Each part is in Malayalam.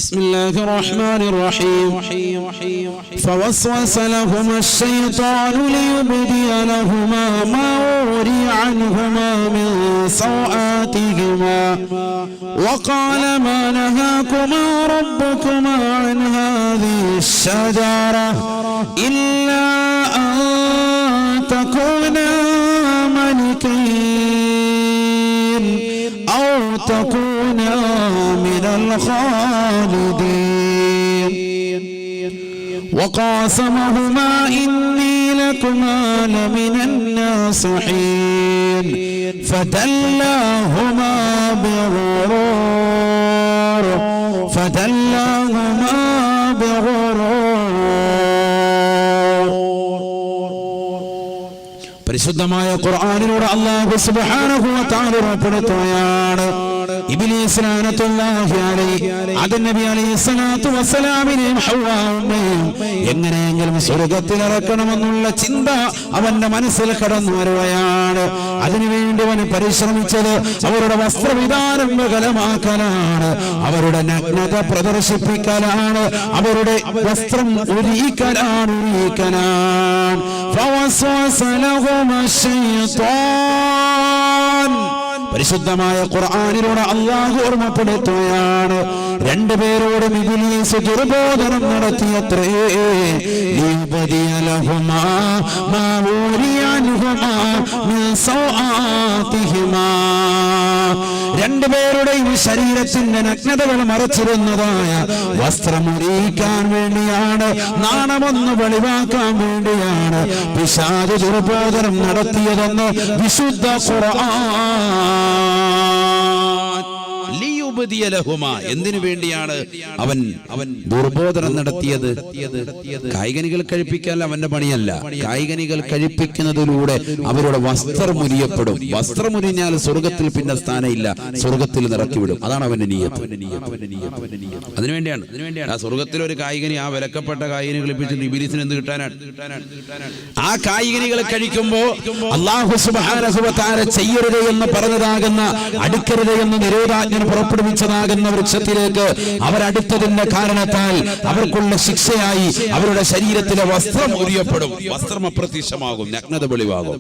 بسم الله الرحمن الرحيم فوسوس لهما الشيطان ليبدي لهما ما وري عنهما من سوآتهما وقال ما نهاكما ربكما عن هذه الشجرة إلا أن تكونا ملكين أو تكونا من الخالدين وقاسمهما إني لكما لمن الناصحين فدلاهما بغرور പരിശുദ്ധമായ ഖുർആനിലൂടെ അല്ലാഹു സുബ്ഹാനഹു വ തആല ഉറപ്പെടുത്തുകയാണ് ഇബ്ലീസ് ലഅനത്തുല്ലാഹി അലൈഹി ആദം നബി അലൈഹിസ്സലാത്തു വസ്സലാമിനെയും ഹവ്വാവിനെയും എങ്ങനെയെങ്കിലും സ്വർഗ്ഗത്തിൽ ഇറക്കണമെന്നുള്ള ചിന്ത അവന്റെ മനസ്സിൽ കടന്നു വരുകയാണ്. അതിനുവേണ്ടി അവൻ പരിശ്രമിച്ചത് അവരുടെ വസ്ത്രവിധാനം വികലമാക്കലാണ്, അവരുടെ നഗ്നത പ്രദർശിപ്പിക്കലാണ്, അവരുടെ വസ്ത്രം ഉരിയിക്കലാണ്. പരിശുദ്ധമായ ഖുർആനിലൂടെ അല്ലാഹു ഓർമ്മപ്പെടുത്തുകയാണ്, രണ്ടുപേരോടും ഇബ്ലീസ് ദുർബോധനം നടത്തിയത്രേ. രണ്ടുപേരുടെയും ശരീരത്തിന്റെ നഗ്നതകൾ മറച്ചിരുന്നതായ വസ്ത്രം ഉരിയിക്കാൻ വേണ്ടിയാണ്, നാണമെന്ന് വെളിവാക്കാൻ വേണ്ടിയാണ് പിശാച് ദുർബോധനം നടത്തിയതെന്ന് വിശുദ്ധ എന്തിനു വേണ്ടിയാണ് അവൻ ദുർബോധനം നടത്തിയത്? കായികനികൾ കഴിപ്പിക്കാൻ അവന്റെ പണിയല്ല. കായികനികൾ കഴിപ്പിക്കുന്നതിലൂടെ അവരുടെ വസ്ത്രം മുരിയപ്പെടും. വസ്ത്രം മുരിഞ്ഞാൽ സ്വർഗത്തിൽ പിന്നെ സ്ഥാനമില്ല, സ്വർഗത്തിൽ നിറക്കിവിടും. അതാണ് അവന്റെ നിയ്യത്ത്. അതിനുവേണ്ടിയാണ് ആ സ്വർഗത്തിൽ ഒരു കായികനി, ആ വിലക്കപ്പെട്ട കായികനി കളിപ്പിച്ചിട്ട് ഇബ്ലീസിന് എന്ത് കിട്ടാനാണ്? ആ കായികനികളെ കഴിക്കുമ്പോ അല്ലാഹു സുബ്ഹാനഹു വ തആല ചെയ്യരുത് എന്ന് പറഞ്ഞതാകുന്ന, അടുക്കരുത് എന്ന് നിരോധാജ്ഞ പുറപ്പെടുവിച്ചതാകുന്ന വൃക്ഷത്തിലേക്ക് അവരടുത്തതിന്റെ കാരണത്താൽ അവർക്കുള്ള ശിക്ഷയായി അവരുടെ ശരീരത്തിലെ വസ്ത്രം ഉരിയപ്പെടും, വസ്ത്രം അപ്രത്യക്ഷമാകും, നഗ്നത വെളിവാകും.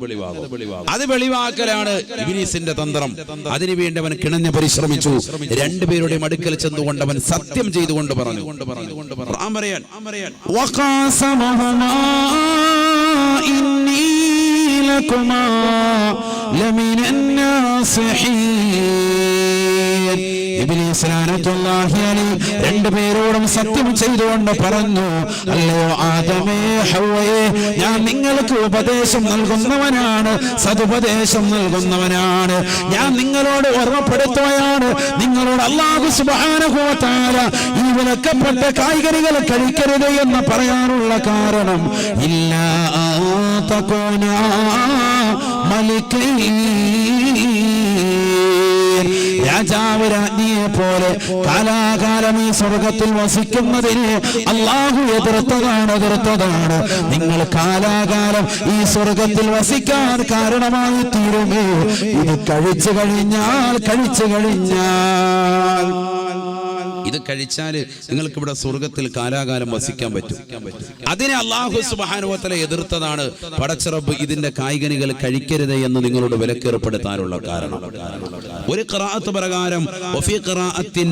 അത് വെളിവാക്കലാണ് ഇബ്ലീസിന്റെ തന്ത്രം. അതിനുവേണ്ടി അവൻ കിണഞ്ഞ് പരിശ്രമിച്ചു. രണ്ടുപേരുടെയും അടുക്കൽ ചെന്നുകൊണ്ട് അവൻ സത്യം ചെയ്തുകൊണ്ട് പറഞ്ഞു, രണ്ടുപേരോടും സത്യം ചെയ്തുകൊണ്ട് പറഞ്ഞു, അല്ലയോ ആദമേ, ഹവ്വയെ, ഞാൻ നിങ്ങൾക്ക് ഉപദേശം നൽകുന്നവനാണ്, സതുപദേശം നൽകുന്നവനാണ്. ഞാൻ നിങ്ങളോട് ഓർമ്മപ്പെടുത്തുകയാണ്, നിങ്ങളോട് അല്ലാഹു സുബ്ഹാനഹു വ തആല ഈ വിലക്കപ്പെട്ട കായികനികളെ കഴിക്കരുത് എന്ന് പറയാനുള്ള കാരണം, ഇല്ലാ തകൂനാ മലിക്കൈൻ, രാജാവ് രാജ്ഞിയെ പോലെ കാലാകാലം ഈ സ്വർഗത്തിൽ വസിക്കുന്നതിന് അല്ലാഹു എതിർത്തതാണ്. നിങ്ങൾ കാലാകാലം ഈ സ്വർഗത്തിൽ വസിക്കാൻ കാരണമായി തീരുമേ ഇത് കഴിച്ചു കഴിഞ്ഞാൽ. ഇത് കഴിച്ചാല് നിങ്ങൾക്ക് ഇവിടെ സ്വർഗത്തിൽ കാലാകാലം വസിക്കാൻ പറ്റും. അതിനെ അല്ലാഹു സുബ്ഹാനഹു വ തആല എതിർത്തതാണ്. പടച്ച റബ്ബ് ഇതിന്റെ കായികനികൾ കഴിക്കരുത് എന്ന് നിങ്ങളോട് വിലക്കേർപ്പെടുത്താനുള്ള കാരണം. ഒരു ഖിറാഅത്ത് പ്രകാരം വഫീ ഖിറാഅത്തിൻ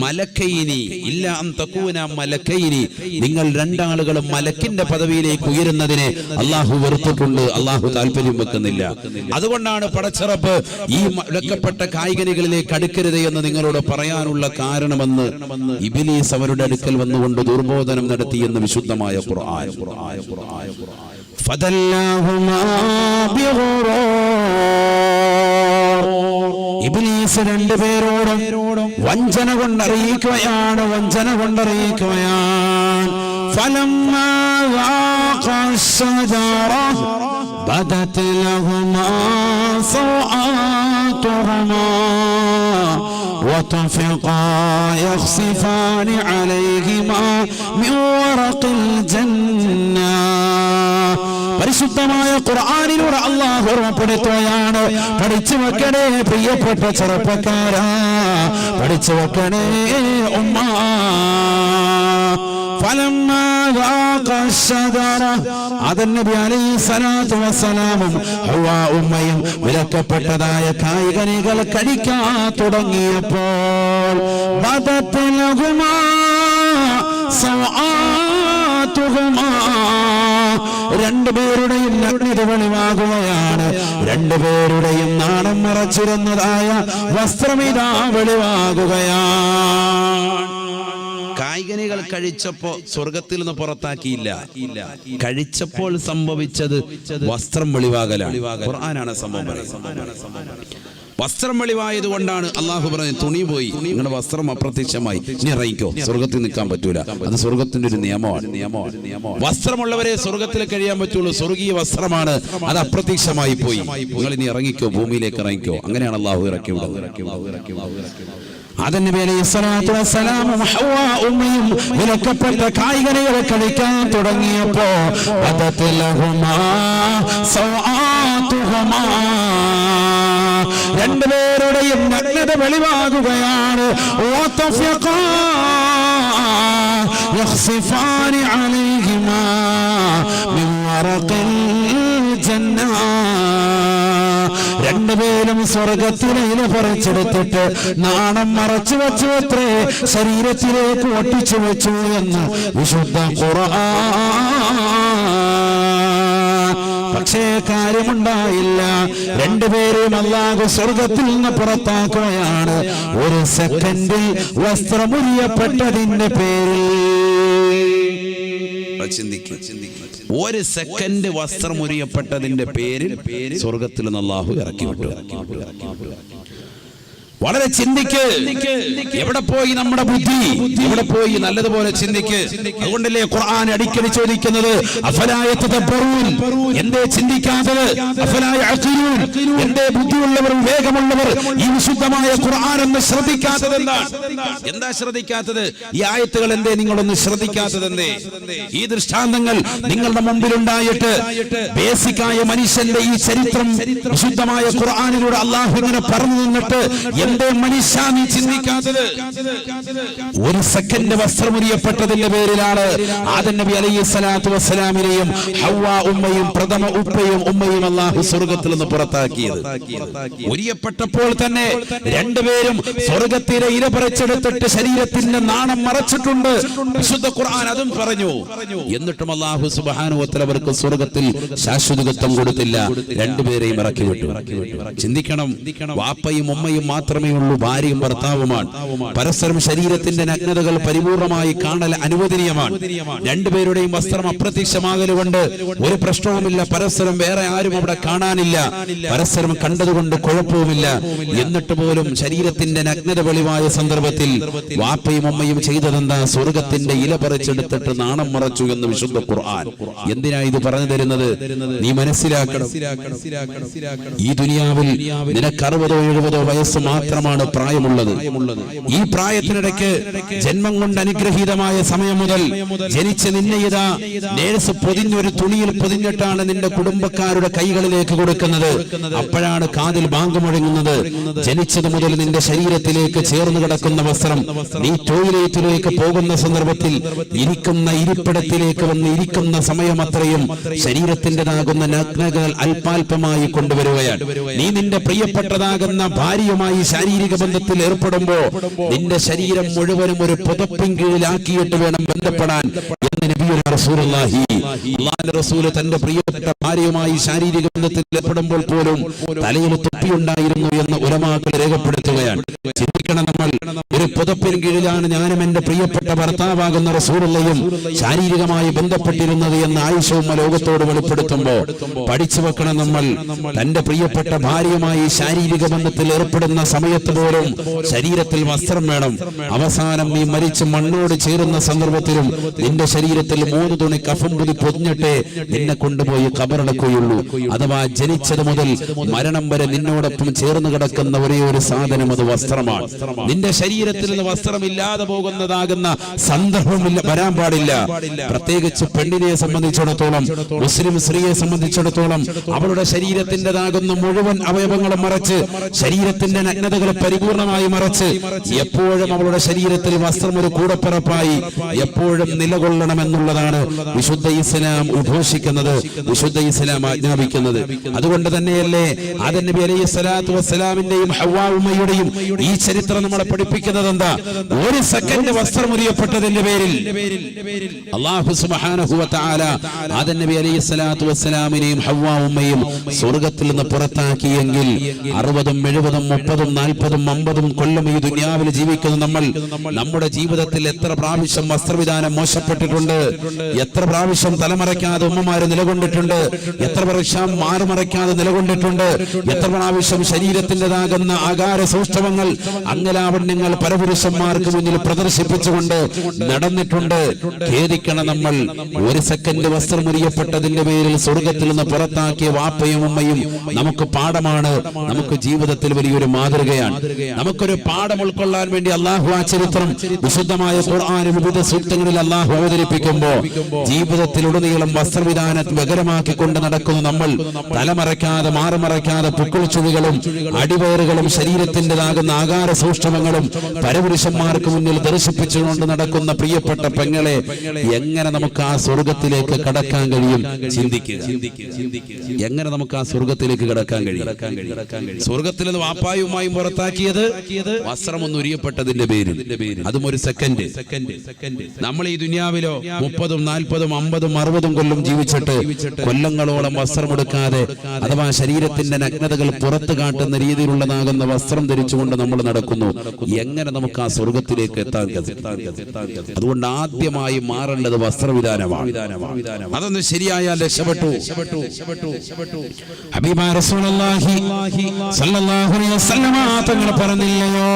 മലക്കൈനി ഇല്ല അൻ തകൂന മലക്കൈനി, നിങ്ങൾ രണ്ടാളുകളും മലക്കിന്റെ പദവിയിലേക്ക് ഉയരുന്നതിനെ അല്ലാഹു വെറുത്തിട്ടുണ്ട്, അല്ലാഹു താല്പര്യം വെക്കുന്നില്ല. അതുകൊണ്ടാണ് പടച്ച റബ്ബ് ഈ വിലക്കപ്പെട്ട കായികനികളിലേക്ക് അടുക്കരുത് എന്ന് നിങ്ങളോട് പറയാനുള്ള കാരണമെന്ന് ഇബ്ലീസ് അവരുടെ അടുക്കൽ വന്നുകൊണ്ട് ദുർബോധനം നടത്തി എന്ന് വിശുദ്ധമായ ഖുർആൻ. ഇബ്ലീസ് രണ്ടുപേരോടും വഞ്ചന കൊണ്ടറിയിക്കുകയാണ്. ഫലമ്മാ ذاقا الشجرة بدت لهما سوآتهما وطفقا يخصفان عليهما من ورق الجنة. പരിശുദ്ധമായ ഖുർആനിലൂടെ അല്ലാഹു ഓർമ്മപ്പെടുത്തുകയാണ്. പഠിച്ചു വെക്കണേ പ്രിയപ്പെട്ട ചെറുപ്പക്കാരാ, പഠിച്ചു വെക്കണേ ഉമ്മ. ആദം നബി അലൈഹി സ്വലാത്തു വസ്സലാമും ഹവ്വാ ഉമ്മയും വിലക്കപ്പെട്ടതായ കായ്കനികൾ കഴിക്കാൻ തുടങ്ങിയപ്പോൾ ബദത് ലഹുമാ സൗആതുഹുമാ, രണ്ടുപേരുടെയും നഗ്നത വെളിവാകുകയാണ്. രണ്ടുപേരുടെയും നാണം മറച്ചിരുന്നതായ വസ്ത്രമിതാ വെളിവാകുകയാണ്. കായ്കനികൾ കഴിച്ചപ്പോ സ്വർഗത്തിൽ നിന്ന് പുറത്താക്കിയില്ല, കഴിച്ചപ്പോൾ സംഭവിച്ചത് വസ്ത്രം വെളിവാകലാണ്. ഖുർആനാണ് സംഭവം പറയുന്നത്. വസ്ത്രം വെളിവായത് കൊണ്ടാണ് അള്ളാഹു പറഞ്ഞത് തുണി പോയി, നിങ്ങളുടെ വസ്ത്രം അപ്രത്യക്ഷമായി, ഇനി ഇറങ്ങിക്കോ, സ്വർഗത്തിൽ നിൽക്കാൻ പറ്റൂല. അത് സ്വർഗത്തിന്റെ ഒരു നിയമമാണ്. വസ്ത്രമുള്ളവരെ സ്വർഗത്തിൽ കഴിയാൻ പറ്റുള്ളൂ. സ്വർഗീയ വസ്ത്രമാണ്, അത് അപ്രത്യക്ഷമായി പോയി. നിങ്ങൾ ഇനി ഇറങ്ങിക്കോ, ഭൂമിയിലേക്ക് ഇറങ്ങിക്കോ. അങ്ങനെയാണ് അള്ളാഹു ഇറക്കി വിടുന്നത്. ആദം നബി അലൈഹി സ്വലാത്തു വസ്സലാമും ഹവ്വാ ഉമ്മയും വിലക്കപ്പെട്ട കായ്കനികൾ കഴിക്കാൻ തുടങ്ങിയപ്പോ ബദത് ലഹുമാ സൗആതുഹുമാ, രണ്ടുപേരുടെയും നഗ്നത വെളിവാകുകയാണ്. യഖ്സിഫാനി അലൈഹിമാ മിൻ വറഖിൽ ജന്ന, രണ്ടുപേരും സ്വർഗത്തിലെ ഇല പറിച്ചെടുത്തിട്ട് നാണം മറച്ചു വെച്ചു അത്രേ, ശരീരത്തിലേക്ക് ഒട്ടിച്ചു വെച്ചു എന്ന് വിശുദ്ധ ഖുർആൻ. പക്ഷേ കാര്യമുണ്ടായില്ല. രണ്ടുപേരും അല്ലാഹു സ്വർഗത്തിൽ നിന്ന് പുറത്താക്കുകയാണ്. ഒരു സെക്കൻഡിൽ വസ്ത്രമുരിയപ്പെട്ടതിന്റെ പേരിൽ. ഒരു സെക്കൻഡ് വസ്ത്രമുരിയപ്പെട്ടതിന്റെ പേരിൽ സ്വർഗത്തിൽ നിന്ന് അല്ലാഹു ഇറക്കി വിട്ടു. വളരെ ചിന്തിക്ക്. എവിടെ പോയി നമ്മുടെ ബുദ്ധി? എവിടെ പോയി? നല്ലതുപോലെ ചിന്തിക്ക്. അതുകൊണ്ടല്ലേ ഖുർആൻ അടിക്കടി ചോദിക്കുന്നത് അഫലാ യതദബ്ബറൂൻ, എന്തേ ചിന്തിക്കാത്തത്? അഫലാ യഅഖിലൂൻ, എന്തേ ബുദ്ധിയുള്ളവർ വിവേകമുള്ളവർ ഈ വിശുദ്ധമായ ഖുർആൻ ഒന്ന് ശ്രദ്ധിക്കാത്തത്? എന്താ ശ്രദ്ധിക്കാത്തത്? ഈ ആയത്തുകൾ എന്തേ നിങ്ങളൊന്ന് ശ്രദ്ധിക്കാത്തത്? എന്തേ ഈ ദൃഷ്ടാന്തങ്ങൾ നിങ്ങളുടെ മുമ്പിലുണ്ടായിട്ട് ബേസിക്കായ മനുഷ്യന്റെ ഈ ചരിത്രം വിശുദ്ധമായ ഖുർആനിലൂടെ അല്ലാഹു ഇങ്ങനെ പറഞ്ഞു നിന്നിട്ട് എന്തേ മനുഷ്യ നീ ചിന്തിക്കാത്തത്? ഒരു സെക്കൻഡ് വസ്ത്രമുരിയപ്പെട്ടതിന്റെ പേരിലാണ് ആദം നബി അലൈഹി സ്വലാത്തു വസ്സലാമിനെയും ഹവ്വാ ഉമ്മയും പ്രഥമ ഉപ്പയും ഉമ്മയും അല്ലാഹു സ്വർഗത്തിൽ നിന്ന് പുറത്താക്കിയത്. ഉരിയപ്പെട്ടപ്പോൾ തന്നെ രണ്ടുപേരും സ്വർഗത്തിലെ ഇല പറിച്ചെടുത്തിട്ട് ശരീരത്തിന്റെ നാണം മറച്ചിട്ടുണ്ട്. വിശുദ്ധ ഖുർആൻ അതും പറഞ്ഞു. എന്നിട്ടും അല്ലാഹു സുബ്ഹാനഹു വ തആല അവർക്ക് സ്വർഗത്തിൽ ശാശ്വതത്വം കൊടുത്തില്ല. രണ്ടുപേരെയും ഇറക്കി വിട്ടു. ചിന്തിക്കണം. വാപ്പയും ഉമ്മയും മാത്രമേ ഉള്ളൂ, ഭാര്യയും ഭർത്താവുമാണ്. പരസ്പരം ശരീരത്തിന്റെ നഗ്നതകൾ പരിപൂർണമായി കാണൽ അനുവദനീയമാണ്. രണ്ടുപേരുടെയും വസ്ത്രം അപ്രത്യക്ഷമാകലുകൊണ്ട് ഒരു പ്രശ്നവുമില്ല. പരസ്പരം വേറെ ആരും അവിടെ കാണാനില്ല. പരസ്പരം കണ്ടതുകൊണ്ട് കുഴപ്പവുമില്ല. എന്നിട്ട് പോലും ശരീരത്തിന്റെ നഗ്നത വെളിവായ സന്ദർഭത്തിൽ വാപ്പയും അമ്മയും ചെയ്തതെന്താ? സ്വർഗത്തിന്റെ ഇല പറിച്ചെടുത്തിട്ട് നാണം മറച്ചു എന്ന് വിശുദ്ധ ഖുർആൻ. എന്തിനാ ഇത് പറഞ്ഞു തരുന്നത്? നീ മനസ്സിലാക്കണം. ഈ ദുനിയാവിൽ നിനക്ക് 60 70 വയസ്സ് മാത്രമാണ് പ്രായമുള്ളത്. ഈ പ്രായത്തിനിടയ്ക്ക് ജന്മം കൊണ്ട് അനുഗ്രഹീതമായ സമയം മുതൽ ജനിച്ച് നിന്നെ ഇതാ നേഴ്സ് പൊതിഞ്ഞൊരു തുണിയിൽ പൊതിഞ്ഞിട്ടാണ് നിന്റെ കുടുംബക്കാരുടെ കൈകളിലേക്ക് കൊടുക്കുന്നത്. അപ്പോഴാണ് കാതിൽ ബാങ്ക് മുഴങ്ങുന്നത്. ജനിച്ചത് മുതൽ നിന്റെ ശരീരത്തിലേക്ക് ചേർന്ന് കിടക്കുന്ന വസ്ത്രം നീ ടോയ്ലറ്റിലേക്ക് പോകുന്ന സന്ദർഭത്തിൽ ഇരിക്കുന്ന ഇരിപ്പിടത്തിലേക്ക് വന്ന് ഇരിക്കുന്ന സമയം അത്രയും ശരീരത്തിൻ്റെതാകുന്ന നഗ്നതകൾ അല്പാൽപമായി കൊണ്ടുവരികയാണ്. നീ നിന്റെ പ്രിയപ്പെട്ടതാകുന്ന ഭാര്യയുമായി ശാരീരിക ബന്ധത്തിൽ ഏർപ്പെടുമ്പോ നിന്റെ ശരീരം മുഴുവനും ഒരു പുതപ്പിൻ കീഴിലാക്കിയിട്ട് വേണം ബന്ധപ്പെടാൻ എന്ന് നബിയുനാ റസൂലുള്ളാഹി. അല്ലാഹുവിന്റെ റസൂൽ തന്റെ പ്രിയപ്പെട്ട ഭാര്യയുമായി ശാരീരിക ബന്ധത്തിൽ ഏർപ്പെടുമ്പോൾ പോലും തലയിൽ തൊപ്പിയുണ്ടായിരുന്നു എന്ന് ഉലമാക്കൾ രേഖപ്പെടുത്തുകയാണ്. ചിന്തിക്കണം, നമ്മൾ ഒരു പുതപ്പിൻ കീഴിലാണ് ഞാനും എന്റെ പ്രിയപ്പെട്ട ഭർത്താവാകുന്ന റസൂലുള്ളയും ശാരീരികമായി ബന്ധപ്പെട്ടിരുന്നത് എന്ന് ആയിഷ ഉമ്മ ലോകത്തോട് വെളിപ്പെടുത്തുമ്പോ പഠിച്ചു വെക്കണം. നമ്മൾ തന്റെ പ്രിയപ്പെട്ട ഭാര്യയുമായി ശാരീരിക ബന്ധത്തിൽ ഏർപ്പെടുന്ന സമയത്ത് പോലും ശരീരത്തിൽ വസ്ത്രം വേണം. അവസാനം നീ മരിച്ച് മണ്ണോട് ചേരുന്ന സന്ദർഭത്തിലും നിന്റെ ശരീരത്തിൽ 3 തുണി കഫൻ പൊതിഞ്ഞിട്ട് നിന്നെ കൊണ്ടുപോയി ഖബറടക്കുകയുള്ളൂ. അഥവാ ജനിച്ചത് മുതൽ മരണം വരെ നിന്നോടൊപ്പം ചേർന്ന് കിടക്കുന്ന ഒരേ ഒരു സാധനം അത് വസ്ത്രമാണ്. നിന്റെ ശരീരത്തിൽ നിന്ന് വസ്ത്രമില്ലാതെ പോകുന്നതാകുന്ന സന്ദർഭം വരാൻ പാടില്ല. പ്രത്യേകിച്ച് പെണ്ണിനെ സംബന്ധിച്ചിടത്തോളം, മുസ്ലിം സ്ത്രീയെ സംബന്ധിച്ചിടത്തോളം അവളുടെ ശരീരത്തിൻ്റെതാകുന്ന മുഴുവൻ അവയവങ്ങളും മറച്ച്, ശരീരത്തിന്റെ നഗ്നതകൾ പരിപൂർണമായി മറച്ച്, എപ്പോഴും അവളുടെ ശരീരത്തിൽ വസ്ത്രം ഒരു കൂടപ്പിറപ്പായി എപ്പോഴും നിലകൊള്ളണമെന്നുള്ളതാണ് വിശുദ്ധ ഇസ്ലാം ഉദ്ഘോഷിക്കുന്നത്, വിശുദ്ധ ഇസ്ലാം ആജ്ഞാപിക്കുന്നത്. അതുകൊണ്ട് തന്നെയല്ലേ ആദം നബി അലൈഹി സ്വലാത്തു വസ്സലാമിന്റെയും ഹവ്വാ ഉമ്മയുടെയും ഈ ചരിത്രം നമ്മളെ പഠിപ്പിക്കുന്നത് എന്താ? ഒരു സെക്കൻഡ് വസ്ത്രം ഉരിയപ്പെട്ടതിന്റെ പേരിൽ അല്ലാഹു സുബ്ഹാനഹു വ തആല ആദം നബി അലൈഹി സ്വലാത്തു വസ്സലാമിനെയും ഹവ്വാ ഉമ്മയും സ്വർഗ്ഗത്തിൽ നിന്ന് പുറത്താക്കിയെങ്കിൽ 60, 70, 30, 40, 50 കൊല്ലം ഈ ദുനിയാവിൽ ജീവിക്കുന്ന നമ്മൾ നമ്മുടെ ജീവിതത്തിൽ എത്ര പ്രാവശ്യം വസ്ത്രവിധാനം മോശപ്പെട്ടിട്ടുണ്ട്, എത്ര പ്രാവശ്യം തലമറയ്ക്കാതെ ഉമ്മമാര് നിലകൊണ്ടിട്ടുണ്ട്, എത്ര പ്രാവശ്യം മാറുമറയ്ക്കാതെ നിലകൊണ്ടിട്ടുണ്ട്, എത്ര പ്രാവശ്യം ശരീരത്തിൻ്റെതാകുന്ന ആകാര സൗഷ്ഠവങ്ങൾ അംഗലാവണ്യങ്ങൾ പരപുരുഷന്മാർക്ക് മുന്നിൽ പ്രദർശിപ്പിച്ചുകൊണ്ട് നടന്നിട്ടുണ്ട്. ഖേദിക്കണം നമ്മൾ. ഒരു സെക്കൻഡ് വസ്ത്രം ഉരിയപ്പെട്ടതിന്റെ പേരിൽ സ്വർഗത്തിൽ നിന്ന് പുറത്താക്കിയ വാപ്പയും ഉമ്മയും നമുക്ക് പാഠമാണ്, നമുക്ക് ജീവിതത്തിൽ വലിയൊരു മാതൃകയാണ്. നമുക്കൊരു പാഠം ഉൾക്കൊള്ളാൻ വേണ്ടി അള്ളാഹു ആ ചരിത്രം വിശുദ്ധമായ ഖുർആൻ വിവിധ സൂക്തങ്ങളിൽ അള്ളാഹു അവതരിപ്പിക്കുമ്പോ ജീവിതത്തിലുടനീളം വസ്ത്രവിധാനം വികരമാക്കിക്കൊണ്ട് നടക്കുന്ന നമ്മൾ തലമറയ്ക്കാതെ മാറുമറയ്ക്കാതെ പുക്കിൾച്ചുഴികളും അടിവയറുകളും ശരീരത്തിൻ്റെതാകുന്ന ആകാര സൂക്ഷ്മങ്ങളും പരപുരുഷന്മാർക്ക് മുന്നിൽ ദർശിപ്പിച്ചുകൊണ്ട് നടക്കുന്ന പ്രിയപ്പെട്ട പെങ്ങളെ എങ്ങനെ നമുക്ക് ആ സ്വർഗത്തിലേക്ക് കടക്കാൻ കഴിയും? ചിന്തിക്കുക. എങ്ങനെ നമുക്ക് ആ സ്വർഗത്തിലേക്ക് കടക്കാൻ കഴിയും? സ്വർഗത്തിൽ നിന്ന് വാപ്പായുമായും പുറത്താക്കിയത് വസ്ത്രം ഒന്ന് ഉരിയപ്പെട്ടതിന്റെ പേരിൽ, അതും ഒരു സെക്കൻഡ്. നമ്മൾ ഈ ദുനിയാവിലോ 30, 40, 50, 60 കൊല്ലം ജീവിച്ചിട്ട് കൊല്ലങ്ങളോളം വസ്ത്രമെടുക്കാതെ അഥവാ ശരീരത്തിന്റെ നഗ്നതകൾ പുറത്തു കാട്ടുന്ന രീതിയിലുള്ളതാകുന്ന വസ്ത്രം ധരിച്ചുകൊണ്ട് നമ്മൾ നടക്കുന്നു. എങ്ങനെ നമുക്ക് ആ സ്വർഗത്തിലേക്ക് എത്താൻ കഴിയും? അതുകൊണ്ട് ആദ്യമായി മാറേണ്ടത് വസ്ത്രവിധാനമാണ്. അതൊന്ന് ശരിയായാൽ രക്ഷപ്പെട്ടു. ഹബീബായ റസൂലുള്ളാഹി സ്വല്ലല്ലാഹു അലൈഹി വസല്ലം തങ്ങൾ പറഞ്ഞില്ലയോ,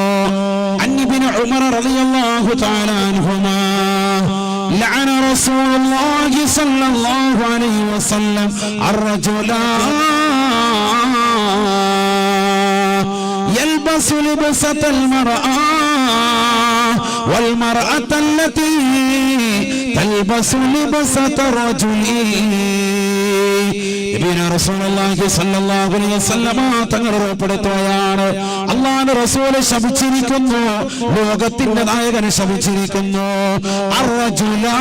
അൻഇബ്നു ഉമർ റളിയല്ലാഹു തആല അൻഹുമാ ലഅന റസൂലുള്ളാഹി സ്വല്ലല്ലാഹു അലൈഹി വസല്ലം അർറജുലാ يلبس لبسة المرأة والمرأة التي تلبس لبسة الرجل. റസൂലുള്ളാഹി സ്വല്ലല്ലാഹു അലൈഹി വസല്ലം തങ്ങൾ ഉറപ്പെടുത്തുകയാണ്, അല്ലാഹുവിന്റെ റസൂൽ ശപിച്ചിരിക്കുന്നു, ലോകത്തിന്റെ നായകൻ ശപിച്ചിരിക്കുന്നു. അർറജുലാ,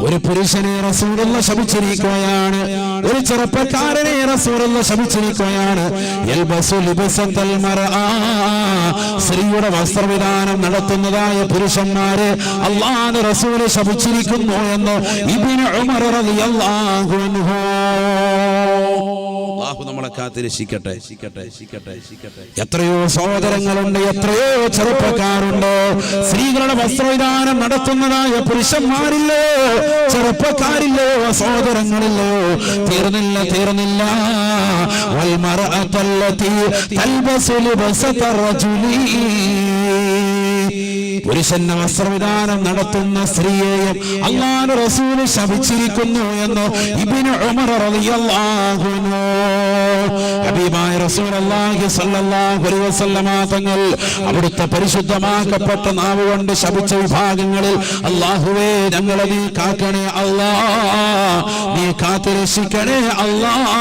ഒരു പുരുഷനെ റസൂലുള്ള ശപിച്ചിരിക്കുകയാണ്, ഒരു ചെറുപ്പക്കാരനെ റസൂലുള്ള ശപിച്ചിരിക്കുകയാണ്. യൽബസു ലിബസത്തൽ മർആ, സ്ത്രീയുടെ വസ്ത്രവിധാനം നടത്തുന്നതായ പുരുഷന്മാരെ അല്ലാഹുവിന്റെ റസൂൽ ശപിച്ചിരിക്കുന്നു എന്ന് ഇബ്നു ഉമർ റളിയല്ലാഹു അൻഹു. അല്ലാഹു നമ്മളെ കാത്തിരക്ഷിക്കട്ടെ. എത്രയോ സഹോദരങ്ങളുണ്ട്, എത്രയോ ചെറുപ്പക്കാരുണ്ട്, സ്ത്രീകളുടെ വസ്ത്രവിധാനം നടത്തുന്നതായ പുരുഷന്മാരില്ലോ, ചെറുപ്പക്കാരില്ലോ, സഹോദരങ്ങളില്ലോ. തീർന്നില്ല. വൽമർഅത്തല്ലതി തൽബസു ലിബസത റജുലി, പുരുഷന്റെ വസ്ത്രവിധാനം നടത്തുന്ന സ്ത്രീയെയും അല്ലാഹുവിന്റെ റസൂൽ ശപിച്ചിരിക്കുന്നു എന്ന് ഇബ്നു ഉമർ റളിയല്ലാഹു അൻഹു. ഹബീബായ റസൂലുള്ളാഹി സ്വല്ലല്ലാഹു അലൈഹി വസല്ലം തങ്ങൾ അവിടുത്തെ പരിശുദ്ധമാക്കപ്പെട്ട നാവ് കൊണ്ട് ശപിച്ച വിഭാഗങ്ങളിൽ അല്ലാഹുവേ ഞങ്ങളെ നീ കാക്കണേ അല്ലാഹ്, നീ കാത്തുരക്ഷിക്കണേ അല്ലാഹ്.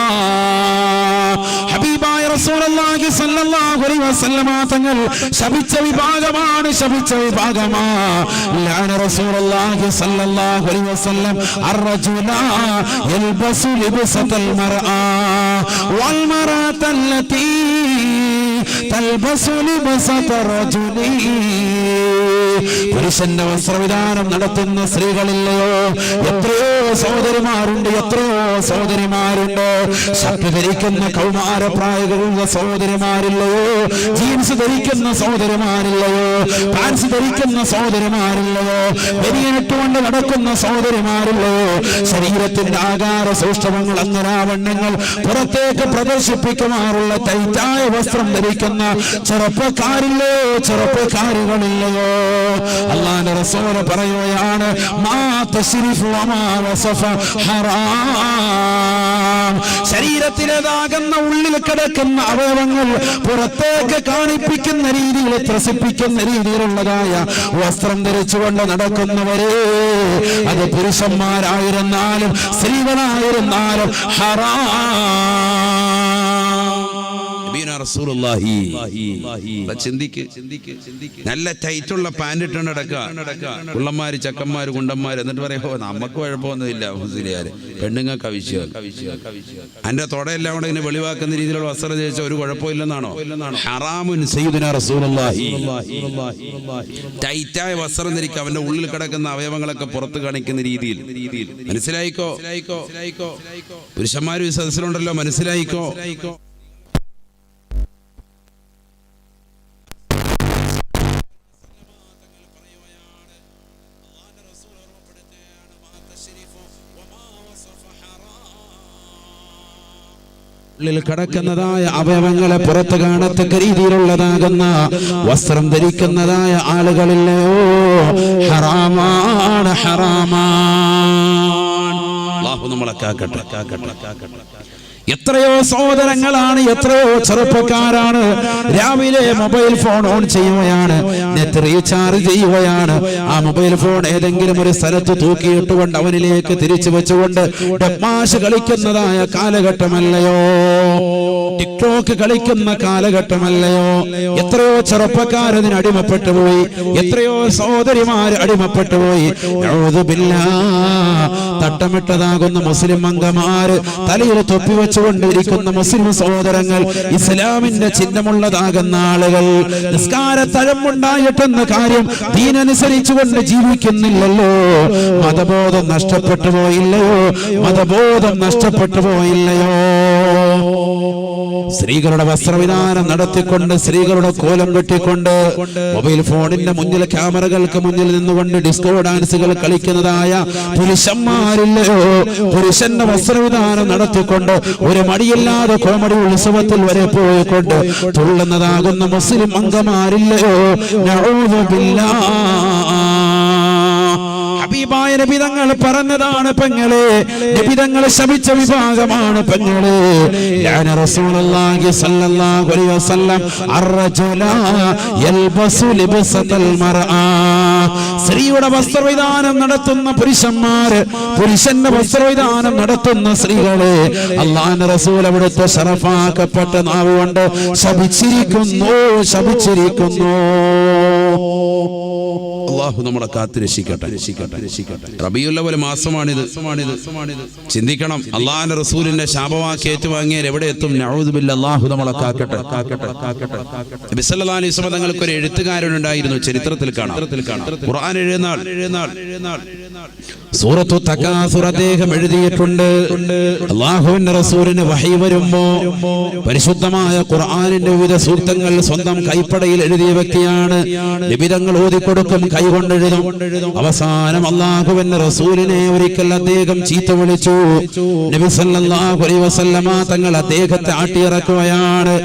ഹബീബായ റസൂലുള്ളാഹി സ്വല്ലല്ലാഹു അലൈഹി വസല്ലം തങ്ങൾ ശപിച്ച വിഭാഗമാണ്, ശപിച്ച വിഭാഗമാ. ലഅന റസൂലുള്ളാഹി സ്വല്ലല്ലാഹു അലൈഹി വസല്ലം അർറജുലാ യൽബസു ലിബസത്തൽ മർആ വൽമറഅത്തല്ലതി തൽബസു ലിബസത റജുലി. പുരുഷന്റെ വസ്ത്രവിധാനം നടത്തുന്ന സ്ത്രീകളില്ലയോ, എത്രയോ സഹോദരിമാരുണ്ട്, എത്രയോ സഹോദരിമാരുണ്ട്. ഷർട്ട് ധരിക്കുന്ന കൗമാരപ്രായകളുള്ള സഹോദരിമാരില്ലയോ, ജീൻസ് ധരിക്കുന്ന സഹോദരിമാരില്ലയോ, പാൻസ് ധരിക്കുന്ന സഹോദരിമാരില്ലയോ, വെരിയനിട്ടുകൊണ്ട് നടക്കുന്ന സഹോദരിമാരില്ലയോ, ശരീരത്തിന്റെ ആകാര സൗഷ്ഠവങ്ങൾ അംഗരാവണ്യങ്ങൾ പുറത്തേക്ക് പ്രദർശിപ്പിക്കുമാറുള്ള ടൈറ്റായ വസ്ത്രം ധരിക്കുന്ന ചെറുപ്പക്കാരില്ലയോ, ചെറുപ്പക്കാരികളില്ലയോ. അല്ലാഹുവിന്റെ റസൂൽ പറയുകയാണ് മാ തസ്രിഫു വമാ വസഫ ഹറാം. ശരീരത്തിലേതാകുന്ന ഉള്ളിൽ കിടക്കുന്ന അവയവങ്ങൾ പുറത്തേക്ക് കാണിപ്പിക്കുന്ന രീതിയിൽ, ത്രസിപ്പിക്കുന്ന രീതിയിലുള്ളതായ വസ്ത്രം ധരിച്ചുകൊണ്ട് നടക്കുന്നവരെ, അത് പുരുഷന്മാരായിരുന്നാലും സ്ത്രീകളായിരുന്നാലും ഹറാം. നല്ല ടൈറ്റുള്ള പാന്റ് ഇട്ട് നടക്കുക കുള്ളന്മാര്, ചക്കന്മാര്, കുണ്ടന്മാര്. എന്നിട്ട് പറയോ നമുക്ക് കുഴപ്പമൊന്നുമില്ല മുസ്ലിയാര്, പെണ്ണുങ്ങൾക്ക് ആവശ്യം. അതിന്റെ തൊടയെല്ലാം കൂടെ ഇങ്ങനെ വെളിവാക്കുന്ന രീതിയിലുള്ള വസ്ത്രം ധരിച്ച ഒരു കുഴപ്പമില്ലെന്നാണോ? ഹറാമുൻ സയ്യിദുനാ റസൂലുള്ളാഹി. ടൈറ്റായ വസ്ത്രം ധരിക്കുക, അവന്റെ ഉള്ളിൽ കിടക്കുന്ന അവയവങ്ങളൊക്കെ പുറത്ത് കാണിക്കുന്ന രീതിയിൽ. മനസ്സിലായിക്കോ? പുരുഷന്മാരും ഈ സദസ്സിലുണ്ടല്ലോ, മനസ്സിലായിക്കോ? ഉള്ളിൽ കിടക്കുന്നതായ അവയവങ്ങളെ പുറത്ത് കാണത്തക്ക രീതിയിലുള്ളതാകുന്ന വസ്ത്രം ധരിക്കുന്നതായ ആളുകളില്ലയോ, ഹറാമാണ്, ഹറാമാണ്. അല്ലാഹു നമ്മളെ കാക്കട്ടെ. എത്രയോ സഹോദരങ്ങളാണ്, എത്രയോ ചെറുപ്പക്കാരാണ് രാവിലെ മൊബൈൽ ഫോൺ ഓൺ ചെയ്യുകയാണ്, നെറ്റ് റീചാർജ് ചെയ്യുകയാണ്. ആ മൊബൈൽ ഫോൺ ഏതെങ്കിലും ഒരു സ്ഥലത്ത് തൂക്കിയിട്ടുകൊണ്ട് അവനിലേക്ക് തിരിച്ചു വെച്ചുകൊണ്ട് ഡമാഷ് കളിക്കുന്നതായ കാലഘട്ടമല്ലയോ, ടിക്ടോക്ക് കളിക്കുന്ന കാലഘട്ടമല്ലയോ? എത്രയോ ചെറുപ്പക്കാരതിന് അടിമപ്പെട്ടു പോയി, എത്രയോ സഹോദരിമാർ അടിമപ്പെട്ടു പോയി. തട്ടമിട്ടതാകുന്ന മുസ്ലിം അംഗമാര്, തലയിൽ തൊപ്പി വെച്ചുകൊണ്ടിരിക്കുന്ന മുസ്ലിം സഹോദരങ്ങൾ, ഇസ്ലാമിന്റെ ചിഹ്നമുള്ളതാകുന്ന ആളുകൾ, നിസ്കാര തഴമ്പുണ്ടായിട്ടെന്ന കാര്യം ദീനനുസരിച്ചുകൊണ്ട് ജീവിക്കുന്നില്ലല്ലോ. മതബോധം നഷ്ടപ്പെട്ടു പോയില്ലയോ? മതബോധം നഷ്ടപ്പെട്ടു പോയില്ലയോ? സ്ത്രീകളുടെ വസ്ത്രവിധാനം നടത്തിക്കൊണ്ട്, സ്ത്രീകളുടെ കോലം കെട്ടിക്കൊണ്ട്, മൊബൈൽ ഫോണിന്റെ മുന്നിൽ, ക്യാമറകൾക്ക് മുന്നിൽ നിന്നുകൊണ്ട് ഡിസ്കോ ഡാൻസുകൾ കളിക്കുന്നതായ പുരുഷന്മാരില്ലയോ? പുരുഷന്റെ വസ്ത്രവിധാനം നടത്തിക്കൊണ്ട് ഒരു മടിയില്ലാതെ കോമഡി ഉത്സവത്തിൽ വരെ പോയിക്കൊണ്ട് തുള്ളുന്നതാകുന്ന മുസ്ലിം അംഗമാരില്ലയോ? നഊദു ബില്ലാഹ്. ഹബീബായ നബി തങ്ങൾ പറഞ്ഞതാണ് പെങ്ങളെ, നബി തങ്ങൾ ശപിച്ച വിഭാഗമാണ് പെങ്ങളെ. യാന റസൂലുള്ളാഹി സ്വല്ലല്ലാഹു അലൈഹി വസല്ലം അർറജുല യൽബസു ലിബ്സതൽ മർആ. സ്ത്രീയുടെ വസ്ത്രവിധാനം നടത്തുന്ന പുരുഷന്മാര്, പുരുഷന്റെ വസ്ത്രവിധാനം നടത്തുന്ന സ്ത്രീകളെ അല്ലാഹുവിന്റെ റസൂൽ അവിടുത്തെ ശറഫാക്കപ്പെട്ട നാവ് കൊണ്ട് ശപിച്ചിരിക്കുന്നു, ശപിച്ചിരിക്കുന്നു. അല്ലാഹു നമ്മളെ കാത്ത് രക്ഷിക്കട്ടെ. റബീഉൽ അവ്വൽ മാസമാണിത്. ചിന്തിക്കണം, അല്ലാഹുവിന്റെ റസൂലിന്റെ ശാപവാക്ക് ഏറ്റുവാങ്ങിയാൽ എവിടെ എത്തും? നഊദു ബില്ലാഹ്. അല്ലാഹു നമ്മളെ കാക്കട്ടെ. നബി സല്ലല്ലാഹു അലൈഹി വസല്ലം തങ്ങൾക്ക് ഒരു എഴുത്തുകാരനുണ്ടായിരുന്നു, ചരിത്രത്തിൽ കാണാം. ഖുർആൻ എഴുതുന്ന സൂറത്തു തകാസുർ അദ്ദേഹം എഴുതിയിട്ടുണ്ട്. അല്ലാഹുവിന്റെ റസൂലിന് വഹി വരുമ്പോ പരിശുദ്ധമായ ഖുർആനിന്റെ വിവിധ സൂക്തങ്ങൾ സ്വന്തം കൈപ്പടയിൽ എഴുതിയ വ്യക്തിയാണ്. നബി തങ്ങൾ ഓതിക്കൊടുക്കും, കൈകൊണ്ട് എഴുതും. അവസാനം അല്ലാഹുവിന്റെ റസൂലിനെ ഒരിക്കൽ അദ്ദേഹം ചീത്ത വിളിച്ചു. നബി സല്ലല്ലാഹു അലൈഹി വസല്ലമ തങ്ങൾ അദ്ദേഹത്തെ ആട്ടിയിറക്കുകയാണ്.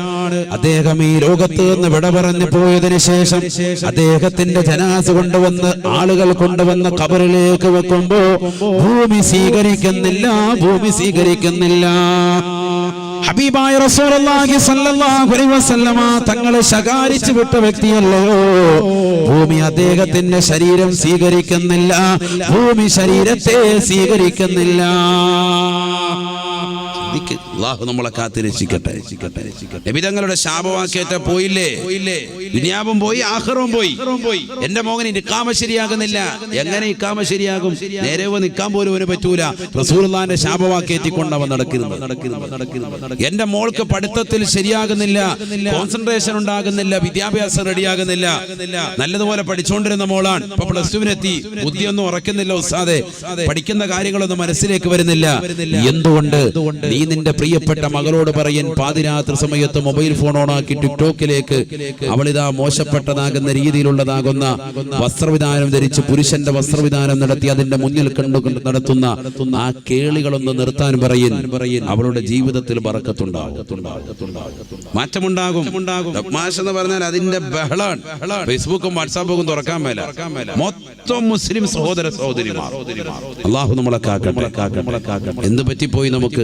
അദ്ദേഹം ഈ ലോകത്ത് നിന്ന് വിട പറഞ്ഞു പോയതിനു ശേഷം അദ്ദേഹത്തിന്റെ ജനാസ കൊണ്ടുവന്ന്, ആളുകൾ കൊണ്ടുവന്ന് ഖബറിലേക്ക് വെക്കുമ്പോ ഭൂമി സ്വീകരിക്കുന്നില്ല, ഭൂമി സ്വീകരിക്കുന്നില്ല. ഹബീബായ റസൂലുള്ളാഹി സ്വല്ലല്ലാഹു അലൈഹി വസല്ലമ തങ്ങളെ ശകാരിച്ചു വിട്ട വ്യക്തിയല്ലയോ? ഭൂമി അദ്ദേഹത്തിന്റെ ശരീരം സ്വീകരിക്കുന്നില്ല, ഭൂമി ശരീരത്തെ സ്വീകരിക്കുന്നില്ല. അല്ലാഹു നമ്മളെ കാത്തിരക്ഷിക്കട്ടെ. നബി തങ്ങളുടെ ശാപവാക്യേറ്റ പോയില്ലേ? ദുനിയാവും പോയി, ആഖിറവും പോയി. എന്റെ മോഹൻ നിക്കാമ ശരിയാകുന്നില്ല. എങ്ങനെ ഇക്കാമ ശരിയാകും? നേരെ നിക്കാൻ പോലും അവന് പറ്റൂല. റസൂലുള്ളാഹിന്റെ ശാപവാക്യേറ്റിക്കൊണ്ട് അവൻ നടക്കുന്നത്. എന്റെ മോൾക്ക് പഠിത്തത്തിൽ ശരിയാകുന്നില്ല, കോൺസെൻട്രേഷൻ ഉണ്ടാകുന്നില്ല, വിദ്യാഭ്യാസം റെഡിയാകുന്നില്ല. നല്ലതുപോലെ പഠിച്ചുകൊണ്ടിരുന്ന മോളാണ്, ഇപ്പൊ +2-നെത്തി, ബുദ്ധിയൊന്നും ഉറക്കുന്നില്ല ഉസ്താദേ, പഠിക്കുന്ന കാര്യങ്ങളൊന്നും മനസ്സിലേക്ക് വരുന്നില്ല. എന്തുകൊണ്ട്? നീ നിന്റെ പ്രിയപ്പെട്ട മകളോട് പറയൻ പാതിരാത്രി സമയത്ത് മൊബൈൽ ഫോൺ ഓണാക്കി ടിക്ടോക്കിലേക്ക് അവളിതാ മോശപ്പെട്ടതാകുന്ന രീതിയിലുള്ളതാകുന്ന വസ്ത്രവിധാനം ധരിച്ച് പുരുഷന്റെ വസ്ത്രവിധാനം നടത്തി അതിന്റെ മുന്നിൽ കണ്ടു നടത്തുന്ന ആ കേളികളൊന്ന് നിർത്താൻ പറയൻ. അവളുടെ ജീവിതത്തിൽ ബറക്കത്തുണ്ടാകും, മാറ്റമുണ്ടാകും. എന്ന് പറഞ്ഞാൽ അതിന്റെ ബഹളാണ്. ഫേസ്ബുക്കും വാട്സാപ്പും തുറക്കാൻ മേല. മൊത്തം മുസ്ലിം സഹോദര സഹോദരിമാർ. അള്ളാഹു നമ്മളെ കാക്കട്ടെ. എന്ത് പറ്റിപ്പോയി നമുക്ക്?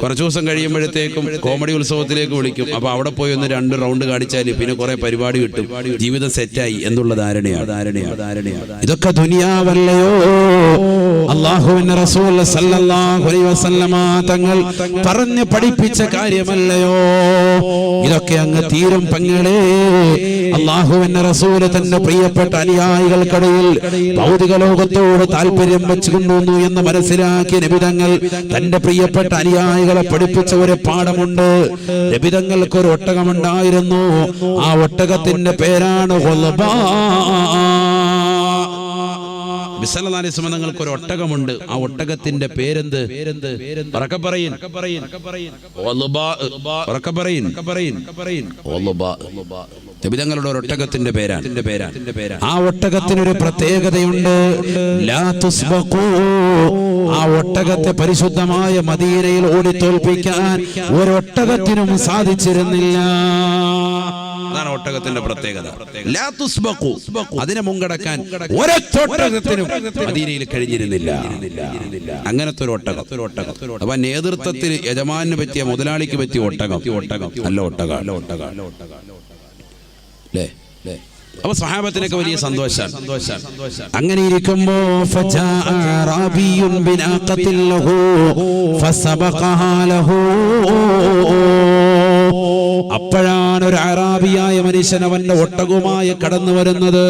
കുറച്ചു ദിവസം കഴിയുമ്പോഴത്തേക്കും കോമഡി ഉത്സവത്തിലേക്ക് വിളിക്കും. അപ്പൊ അവിടെ പോയി ഒന്ന് 2 റൗണ്ട് കാണിച്ചാൽ പിന്നെ കുറെ പരിപാടി കിട്ടും, ജീവിതം സെറ്റായി എന്നുള്ള ധാരണയാണ്. ഇതൊക്കെ ദുനിയാവല്ലയോ? അല്ലാഹുവിന്റെ റസൂൽ സല്ലല്ലാഹു അലൈഹി വസല്ലമ തങ്ങൾ പറഞ്ഞു പഠിപ്പിച്ച കാര്യമല്ലയോ? ഇതൊക്കെ അങ്ങ് തീരും പെങ്ങളെ. അല്ലാഹുവിന്റെ റസൂൽ തന്റെ പ്രിയപ്പെട്ട അനുയായികൾക്കിടയിൽ ഭൗതിക ലോകത്തോട് താല്പര്യം വെച്ചുകൊണ്ടുവന്നു എന്ന് മനസ്സിലാക്കിയ നബി തങ്ങൾ തന്റെ പ്രിയപ്പെട്ട അനുയായികളെ പഠിപ്പിച്ച ഒരു പാഠമുണ്ട്. നബി തങ്ങൾക്ക് ഒരു ഒട്ടകമുണ്ടായിരുന്നു. ആ ഒട്ടകത്തിന്റെ പേരാണ് ഖുൽബാ. നിങ്ങൾക്ക് ഒരു ഒട്ടകമുണ്ട്. ആ ഒട്ടകത്തിന്റെ പേരെന്ത്? നബിതങ്ങളുടെ ഒരു ഒട്ടകത്തിന്റെ പേരാണ്. ആ ഒട്ടകത്തിനൊരു പ്രത്യേകതയുണ്ട്. ലാ തുസ്ബഖൂ. ആ ഒട്ടകത്തെ പരിശുദ്ധമായ മദീനയിൽ ഓടിത്തോൽപ്പിക്കാൻ ഒരൊട്ടകത്തിനും സാധിച്ചിരുന്നില്ല. അതാണ് ഒട്ടകത്തിന്റെ പ്രത്യേകത. ലാ തുസ്ബഖൂ. അതിനെ മുങ്കടക്കാൻ ഒരൊട്ടകത്തിനും മദീനയിൽ കഴിഞ്ഞിരുന്നില്ല. അങ്ങനത്തെ ഒരു ഒട്ടകം. അപ്പൊ നേതൃത്വത്തിൽ യജമാനു പറ്റിയ, മുതലാളിക്ക് പറ്റിയ ഒട്ടകം. നല്ല ഒട്ടകം അല്ലേ? അപ്പൊ സഹാബത്തിനൊക്കെ വലിയ സന്തോഷം. അങ്ങനെ ഇരിക്കുമ്പോ അപ്പോഴാണ് ഒരു അറാബിയായ മനുഷ്യൻ അവന്റെ ഒട്ടകവുമായി കടന്നു വരുന്നത്.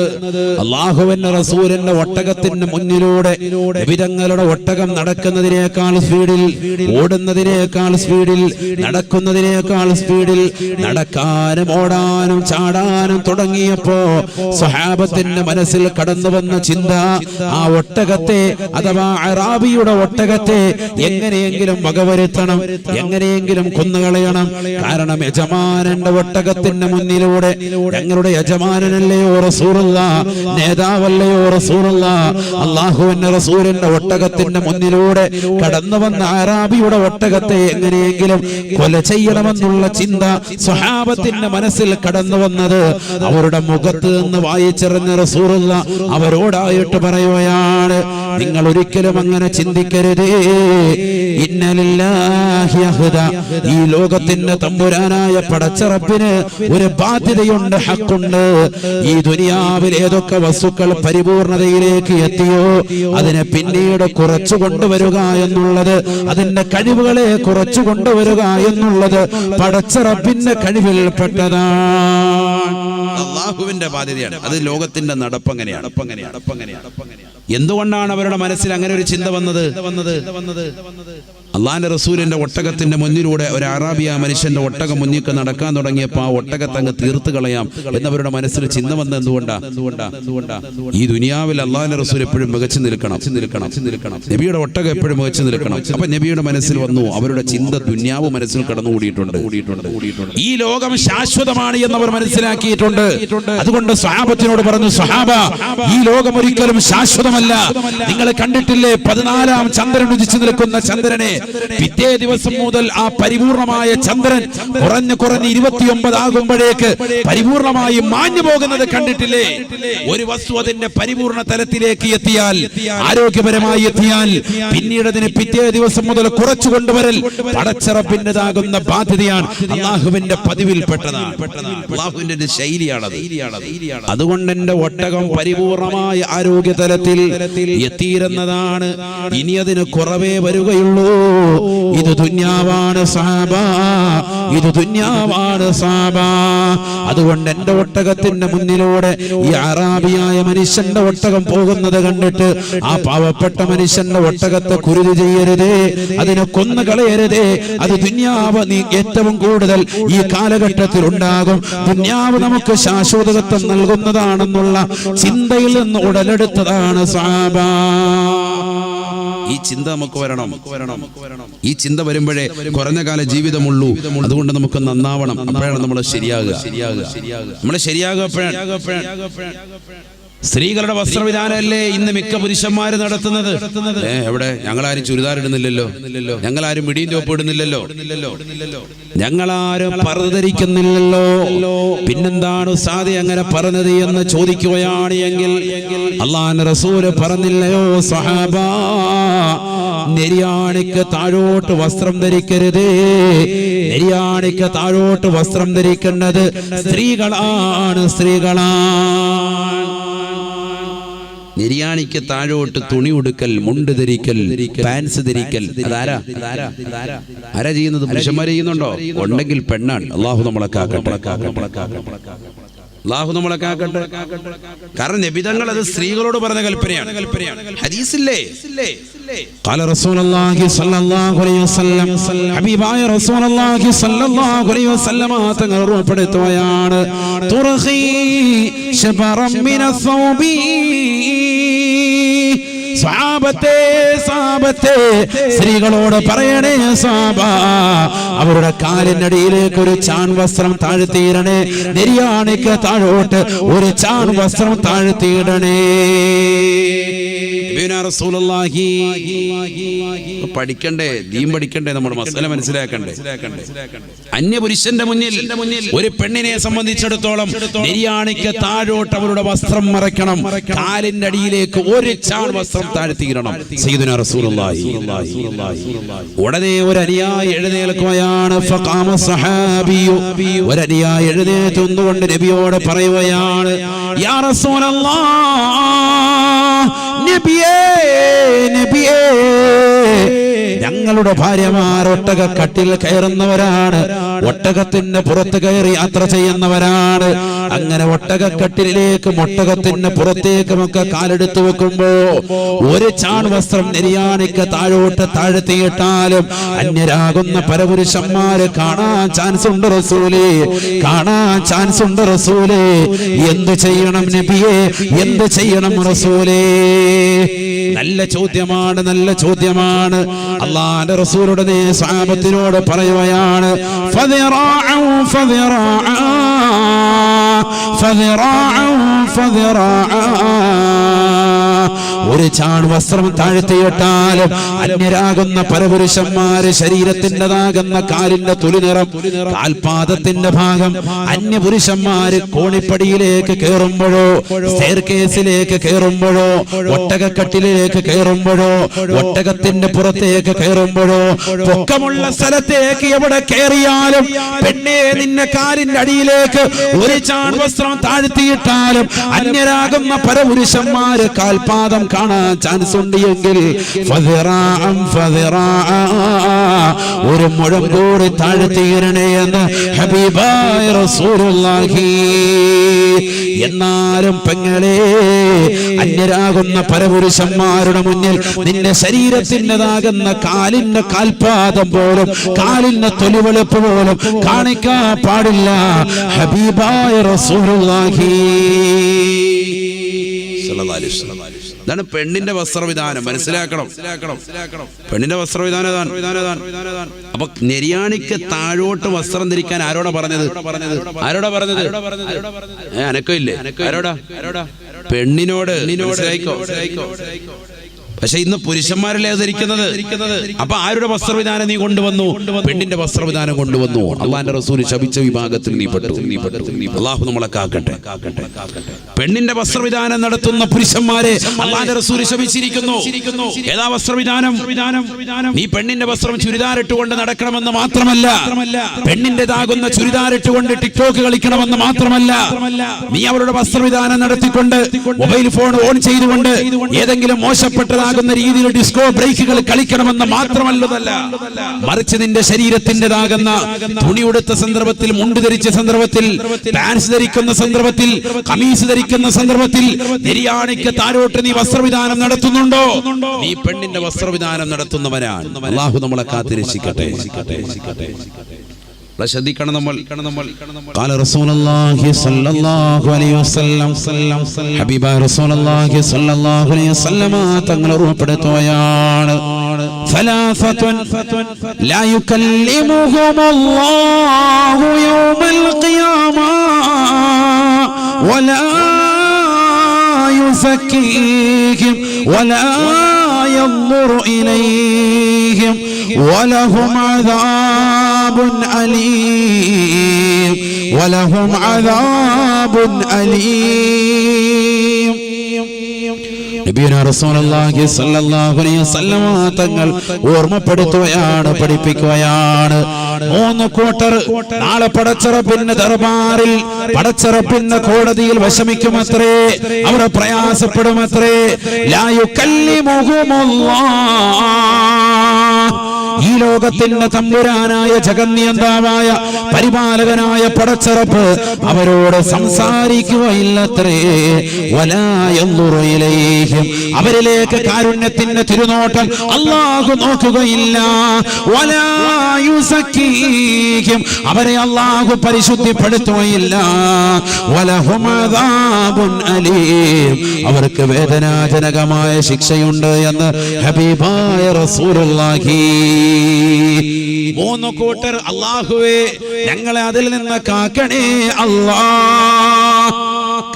അല്ലാഹുവിന്റെ റസൂലിന്റെ ഒട്ടകത്തിന്റെ മുന്നിലൂടെ നബിതങ്ങളുടെ ഒട്ടകം നടക്കുന്നതിനേക്കാൾ സ്പീഡിൽ, ഓടുന്നതിനേക്കാൾ സ്പീഡിൽ, നടക്കുന്നതിനേക്കാൾ സ്പീഡിൽ നടക്കാനും ഓടാനും ചാടാനും തുടങ്ങിയപ്പോ സ്വഹാബത്തിന്റെ മനസ്സിൽ കടന്നു വന്ന ചിന്ത, ആ ഒട്ടകത്തെ അഥവാ അറാബിയുടെ ഒട്ടകത്തെ എങ്ങനെയെങ്കിലും വകവരുത്തണം, എങ്ങനെയെങ്കിലും കൊന്നുകളയണം. കാരണം യജമാനന്റെ ഒട്ടകത്തിന്റെ മുന്നിലൂടെ, ഞങ്ങളുടെ യജമാനനല്ലയോ റസൂലുള്ളാഹ്, നേതാവല്ലയോ റസൂലുള്ളാഹ്, അല്ലാഹുവിന്റെ റസൂലിന്റെ ഒട്ടകത്തിന്റെ മുന്നിലൂടെ കടന്നു വന്ന അറാബിയുടെ ഒട്ടകത്തെ എങ്ങനെയെങ്കിലും കൊല ചെയ്യണമെന്നുള്ള ചിന്ത സ്വഹാബത്തിന്റെ മനസ്സിൽ കടന്നു വന്നത് അവരുടെ മുഖത്ത് നിന്ന് വായിച്ചെറിഞ്ഞ റസൂലുള്ളാഹ് അവരോടായിട്ട് പറയുകയാണ്, നിങ്ങൾ ഒരിക്കലും അങ്ങനെ ചിന്തിക്കരുതേ. ഇന്ന ലില്ലാഹി അഹ്ദ. ഈ ലോകത്തിന്റെ തമ്പുരാനായ പടച്ചറപ്പിന് ഒരു ബാധ്യതയുണ്ട്, ഹക്കുണ്ട്. ഈ ദുനിയാവിൽ ഏതൊക്കെ വസ്തുക്കൾ പരിപൂർണതയിലേക്ക് എത്തിയോ അതിനെ പിന്നീട് കുറച്ചു കൊണ്ടുവരിക എന്നുള്ളത്, അതിന്റെ കഴിവുകളെ കുറച്ചു കൊണ്ടുവരിക എന്നുള്ളത് പടച്ചറപ്പിന്റെ കഴിവിൽപ്പെട്ടതാണ്. അല്ലാഹുവിന്റെ ബാധ്യതയാണ് അത്. ലോകത്തിന്റെ നടപ്പങ്ങനെയാണ്. എന്തുകൊണ്ടാണ് അവരുടെ മനസ്സിൽ അങ്ങനെ ഒരു ചിന്ത വന്നത്? അള്ളാന്റെ റസൂലിന്റെ ഒട്ടകത്തിന്റെ മുന്നിലൂടെ ഒരു അറാബിയ മനുഷ്യന്റെ ഒട്ടകം മുന്നിക്ക് നടക്കാൻ തുടങ്ങിയപ്പോൾ ആ ഒട്ടകത്തെ അങ്ങ് തീർത്ത് കളയാം എന്നവരുടെ മനസ്സിൽ ചിന്ത വന്നത് എന്തുകൊണ്ടാ? ഈ ദുനിയാവിൽ അള്ളാന്റെ റസൂൽ എപ്പോഴും മികച്ചു നിൽക്കണം. നബിയുടെ ഒട്ടകം എപ്പോഴും മികച്ചു നിൽക്കണം. അപ്പൊ നബിയുടെ മനസ്സിൽ വന്നു, അവരുടെ ചിന്ത ദുനിയാവ് മനസ്സിൽ കടന്നുകൂടിയിട്ടുണ്ട്. ഈ ലോകം ശാശ്വതമാണ് എന്നവർ മനസ്സിലാക്കിയിട്ടുണ്ട്. അതുകൊണ്ട് സ്വഹാബത്തിനോട് പറഞ്ഞു, സ്വഹാബ, ഈ ലോകം ഒരിക്കലും ശാശ്വതമല്ല. നിങ്ങൾ കണ്ടിട്ടില്ലേ 14-ാം ചന്ദ്രൻ ഉദിച്ചു നിൽക്കുന്ന ചന്ദ്രനെ? പിറ്റേ ദിവസം മുതൽ ആ പരിപൂർണമായ ചന്ദ്രൻ കുറഞ്ഞ് 29 ആകുമ്പോഴേക്ക് പരിപൂർണമായി മാഞ്ഞു പോകുന്നത് കണ്ടിട്ടില്ലേ? ഒരു വസ്തു അതിന്റെ പരിപൂർണ തലത്തിലേക്ക് എത്തിയാൽ, ആരോഗ്യപരമായി എത്തിയാൽ, പിന്നീട് അതിന് പിറ്റേ ദിവസം മുതൽ കുറച്ചു കൊണ്ടുവരൽ പടച്ചറപ്പിന്റേതാകുന്ന ബാധ്യതയാണ്. അല്ലാഹുവിന്റെ പതിവിൽപ്പെട്ടതാണ്, അല്ലാഹുവിന്റെ ശൈലിയാണത്. അതുകൊണ്ട് എന്റെ ഒട്ടകം പരിപൂർണമായ ആരോഗ്യ തലത്തിൽ എത്തിയിരുന്നതാണ്. ഇനി അതിന് കുറവേ വരികയുള്ളൂ. ഇത് ദുന്യാവാണ് സഹാബ, ഇത് ദുന്യാവാണ് സഹാബ. അതുകൊണ്ട് എന്റെ ഒട്ടകത്തിന്റെ മുന്നിലൂടെ ഈ അറാബിയായ മനുഷ്യന്റെ ഒട്ടകം പോകുന്നത് കണ്ടിട്ട് ആ പാവപ്പെട്ട മനുഷ്യന്റെ ഒട്ടകത്തെ കുരുതി ചെയ്യരുതേ, അതിനെ കൊന്നു കളയരുതേ. അത് ദുന്യാവ് ഏറ്റവും കൂടുതൽ ഈ കാലഘട്ടത്തിൽ ഉണ്ടാകും. ദുന്യാവ് നമുക്ക് ശാശ്വതത്വം നൽകുന്നതാണെന്നുള്ള ചിന്തയിൽ നിന്ന് ഉടലെടുത്തതാണ് സഹാബ. ഈ ചിന്ത നമുക്ക് വരണം. ഈ ചിന്ത വരുമ്പോഴേ കുറഞ്ഞ കാല ജീവിതമുള്ളൂ. അതുകൊണ്ട് നമുക്ക് നന്നാവണം. അപ്പോഴാണ് നമ്മൾ ശരിയാകുക. നമ്മൾ ശരിയാകുക സ്ത്രീകളുടെ വസ്ത്രവിധാനമല്ലേ ഇന്ന് മിക്ക പുരുഷന്മാര് നടത്തുന്നത്. എവിടെ? ഞങ്ങളാരും ചുരിദാർ ഇടുന്നില്ലല്ലോ, ഞങ്ങളാരും മിടിയും ടോപ്പ് ഇടുന്നില്ലല്ലോ, ഞങ്ങളാരും പർദ്ദ ധരിക്കുന്നില്ലല്ലോ. പിന്നെന്താണ് ഉസ്താദേ അങ്ങനെ പറഞ്ഞത് എന്ന് ചോദിക്കുകയാണ് എങ്കിൽ അല്ലാഹുവിന്റെ റസൂല് പറഞ്ഞില്ലയോ സഹാബ, നെരിയാണിക്ക് താഴോട്ട് വസ്ത്രം ധരിക്കരുതേ. നെരിയാണിക്ക് താഴോട്ട് വസ്ത്രം ധരിക്കേണ്ടത് സ്ത്രീകളാണ്. നെരിയാണിക്ക് താഴോട്ട് തുണി ഉടുക്കൽ, മുണ്ട് ധരിക്കൽ, പാൻസ് ധരിക്കൽ അതാരാ ചെയ്യുന്നത്? പുരുഷന്മാരെ ചെയ്യുന്നുണ്ടോ? ഉണ്ടെങ്കിൽ പെണ്ണാണ്. അള്ളാഹു നമ്മളെ കാക്കട്ടെ. കാരണം നബിതങ്ങൾ അത് സ്ത്രീകളോട് പറഞ്ഞ കൽപ്പനയാണ്. ഹദീസില്ലേ? ഖാല റസൂലുള്ളാഹി സ്വല്ലല്ലാഹു അലൈഹി വസല്ലം, ഹബീബായ റസൂലുള്ളാഹി സ്വല്ലല്ലാഹു അലൈഹി വസല്ലം തങ്ങൾ ഉറപ്പെടുത്തുകയാണ്, തുർഖി ശബറം മിനസ് സൗബി. സഹാബത്തെ സ്ത്രീകളോട് പറയണേ സഹാബ, അവരുടെ കാലിനടിയിലേക്ക് ഒരു ചാൺ വസ്ത്രം താഴ്ത്തിയിടണേ. നെരിയാണിക്ക് താഴോട്ട് ഒരു ചാൺ വസ്ത്രം താഴ്ത്തിയിടണേ. പഠിക്കണ്ടേ? ദീൻ പഠിക്കണ്ടേ? നമ്മുടെ മസല മനസ്സിലാക്കണ്ടേ? അന്യപുരുഷന്റെ മുന്നിൽ ഒരു പെണ്ണിനെ സംബന്ധിച്ചിടത്തോളം നെരിയാണിക്ക് താഴോട്ട് അവരുടെ വസ്ത്രം മറയ്ക്കണം. കാലിന്റെ അടിയിലേക്ക് ഒരു ചാൺ വസ്ത്രം താഴ്ത്തിയിടണം. സയ്യിദുനാ റസൂലുള്ളാഹി. ഉടനെ ഒരു അനുയായി എഴുന്നേൽക്കുകയാണ്. ഫഖാമ സഹാബിയു, ഒരു അനുയായി എഴുന്നേറ്റുകൊണ്ട് നബിയോട് പറയുകയാണ്, യാ റസൂലല്ലാഹ്, നബിയേ, ഞങ്ങളുടെ ഭാര്യമാർ ഒട്ടക കട്ടിൽ കയറുന്നവരാണ്, ഒട്ടകത്തിന്റെ പുറത്ത് കയറി യാത്ര ചെയ്യുന്നവരാണ്. അങ്ങനെ ഒട്ടകക്കട്ടിലേക്ക് ഒട്ടകത്തിന്റെ പുറത്തേക്കുമൊക്കെ കാലെടുത്തു വെക്കുമ്പോ ഒരു ചാൺ വസ്ത്രം നെരിയാണിക്ക് താഴോട്ട് താഴ്ത്തിയിട്ടാലും അന്യരാകുന്ന പരപുരുഷന്മാര് കാണാൻ ചാൻസ് ഉണ്ട് റസൂലേ, കാണാൻ ചാൻസ് ഉണ്ട് റസൂലേ. എന്ത് ചെയ്യണം നബിയേ, എന്ത് ചെയ്യണം റസൂലേ? നല്ല ചോദ്യമാണ്, നല്ല ചോദ്യമാണ്. അല്ലാഹുവിന്റെ റസൂലുടനെ സ്വഹാബത്തിനോട് പറയുകയാണ്, ഒരു ചാൺ വസ്ത്രം താഴ്ത്തിയിട്ടാലും അന്യരാകുന്ന പരപുരുഷന്മാര് ശരീരത്തിൻ്റെതാകുന്ന കാലിന്റെ തുലിനിറം, കാൽപാദത്തിന്റെ ഭാഗം അന്യപുരുഷന്മാര് കോണിപ്പടിയിലേക്ക് കയറുമ്പോഴോ, സ്റ്റെയർകേസിലേക്ക് കയറുമ്പോഴോ, ഒട്ടകക്കട്ടിലേക്ക് കയറുമ്പോഴോ, ഒട്ടകത്തിന്റെ പുറത്തേക്ക് കയറുമ്പോഴോ, പൊക്കമുള്ള സ്ഥലത്തേക്ക് എവിടെ കയറിയാലും പെണ്ണേ, നിന്നെ കാലിന്റെ അടിയിലേക്ക് ഒരു ചാൺ വസ്ത്രം താഴ്ത്തിയിട്ടാലും അന്യരാകുന്ന പരപുരുഷന്മാര് കാൽപാദം കാണാൻ ചാൻസ് ഉണ്ട് എങ്കിൽ ഒരു മുഴം കൂടി താഴ്ത്തിയിരണേ എന്ന് ഹബീബായ റസൂലുള്ളാഹി. എന്നാലും പെങ്ങളെ, അന്യരാകുന്ന പരപുരുഷന്മാരുടെ മുന്നിൽ നിന്റെ ശരീരത്തിൻ്റെതാകുന്ന കാലിന്റെ കാൽപാദം പോലും, കാലിന്റെ തൊലിവെളുപ്പ് പോലും കാണിക്കാൻ പാടില്ല. ഹബീബായ റസൂലുള്ളാഹി. ഇതാണ് പെണ്ണിന്റെ വസ്ത്രവിധാനം. മനസ്സിലാക്കണം. പെണ്ണിന്റെ വസ്ത്രവിധാനം. അപ്പൊ നെരിയാണിക്ക് താഴോട്ട് വസ്ത്രം ധരിക്കാൻ ആരോടാ പറഞ്ഞത്? അനക്കമില്ലേ? ആരോടാ? പെണ്ണിനോട്. മനസ്സിലായിക്കോ? പക്ഷെ ഇന്ന് പുരുഷന്മാരല്ലേ ധരിക്കുന്നത്. അപ്പൊ ആരുടെ വസ്ത്രവിധാനം നീ കൊണ്ടുവന്നു? പെണ്ണിന്റെ വസ്ത്രവിധാനം കൊണ്ടുവന്നു. അള്ളാന്റെ റസൂൽ ശപിച്ച വിഭാഗത്തിൽ നീ പെട്ടു. അള്ളാഹു നമ്മളെ കാക്കട്ടെ. പെണ്ണിന്റെ വസ്ത്രവിധാനം നടത്തുന്ന പുരുഷന്മാരെ അള്ളാന്റെ റസൂൽ ശപിച്ചിരിക്കുന്നു. ഏതാ വസ്ത്രവിധാനം? നീ പെണ്ണിന്റെ വസ്ത്രം ചുരിദാറിട്ടുകൊണ്ട് നടക്കണമെന്ന് മാത്രമല്ല, പെണ്ണിന്റേതാകുന്ന ചുരിദാറിട്ടുകൊണ്ട് ടിക്ടോക്ക് കളിക്കണമെന്ന് മാത്രമല്ല, നീ അവരുടെ വസ്ത്രവിധാനം നടത്തിക്കൊണ്ട് മൊബൈൽ ഫോൺ ഓൺ ചെയ്തുകൊണ്ട് ഏതെങ്കിലും മോശപ്പെട്ട രീതിയിൽ ഡിസ്കോ ബ്രേക്കുകൾ കളിക്കണമെന്ന് മാത്രമല്ലതല്ല, മറിച്ച് നിന്റെ ശരീരത്തിൻ്റെതാകുന്ന തുണിയെടുത്ത സന്ദർഭത്തിൽ, മുണ്ട് ധരിച്ച സന്ദർഭത്തിൽ, പാൻസ് ധരിക്കുന്ന സന്ദർഭത്തിൽ, കമീസ് ധരിക്കുന്ന സന്ദർഭത്തിൽ നെരിയാണിക്ക് താഴോട്ട് നീ വസ്ത്രവിധാനം നടത്തുന്നുണ്ടോ? നീ പെണ്ണിന്റെ വസ്ത്രവിധാനം നടത്തുന്നവനാണ്. അല്ലാഹു നമ്മളെ കാത്തിരക്ഷിക്കട്ടെ. ശ്രദ്ധിക്കണം നമ്മൾ. ഖാല റസൂലുള്ളാഹി സ്വല്ലല്ലാഹു അലൈഹി വസല്ലം ഹബീബായ റസൂലുള്ളാഹി സ്വല്ലല്ലാഹു അലൈഹി വസല്ലം തങ്ങൾ ഓർമ്മപ്പെടുത്തുകയാണ് സലാസത്തുൻ ലാ യുകല്ലിമുഹുമുല്ലാഹു യൗമൽ ഖിയാമ വലാ യുസക്കീഹിം വലാ യൻദുറു ഇലൈഹിം വലഹും അദാബുൻ അലീം വലഹും അദാബുൻ അലീം. നബിയുനാ റസൂലുള്ളാഹി സ്വല്ലല്ലാഹു അലൈഹി വസല്ലം തങ്ങൾ ഓർമ്മപ്പെടുത്തുകയാണ്, പഠിപ്പിക്കുകയാണ്. 3 കൂട്ടർ നാളെ പടച്ചറപ്പിന്റെ ദർബാറിൽ, പടച്ചറപ്പിന്റെ കോടതിയിൽ വിഷമിക്കുമത്രേ, അവർ പ്രയാസപ്പെടുമത്രേ. ലാ യുകല്ലിമുഹുമുല്ലാഹ്, ഈ ലോകത്തിന്റെ തമ്പുരാനായ ജഗന്നിയന്താവായ പരിപാലകനായ പടച്ചറപ്പ് അവരോട് സംസാരിക്കുകയില്ലത്രേ. വലാ യൻദുറു ഇലൈഹിം, അവരിലേക്ക് കാരുണ്യത്തിന്റെ തിരുനോട്ടം അല്ലാഹു നോക്കുകയില്ല. വലാ യുസക്കീഹിം, അവരെ അല്ലാഹു പരിശുദ്ധിപ്പെടുത്തുകയില്ല. വലഹും അദാബുൻ അലീം, അവർക്ക് വേദനാജനകമായ ശിക്ഷയുണ്ട് എന്ന് ഹബീബായ റസൂലുള്ളാഹി. 3 കൂട്ടർ, അല്ലാഹുവേ ഞങ്ങളെ അതിൽ നിന്ന് കാക്കണേ അല്ലാഹ്.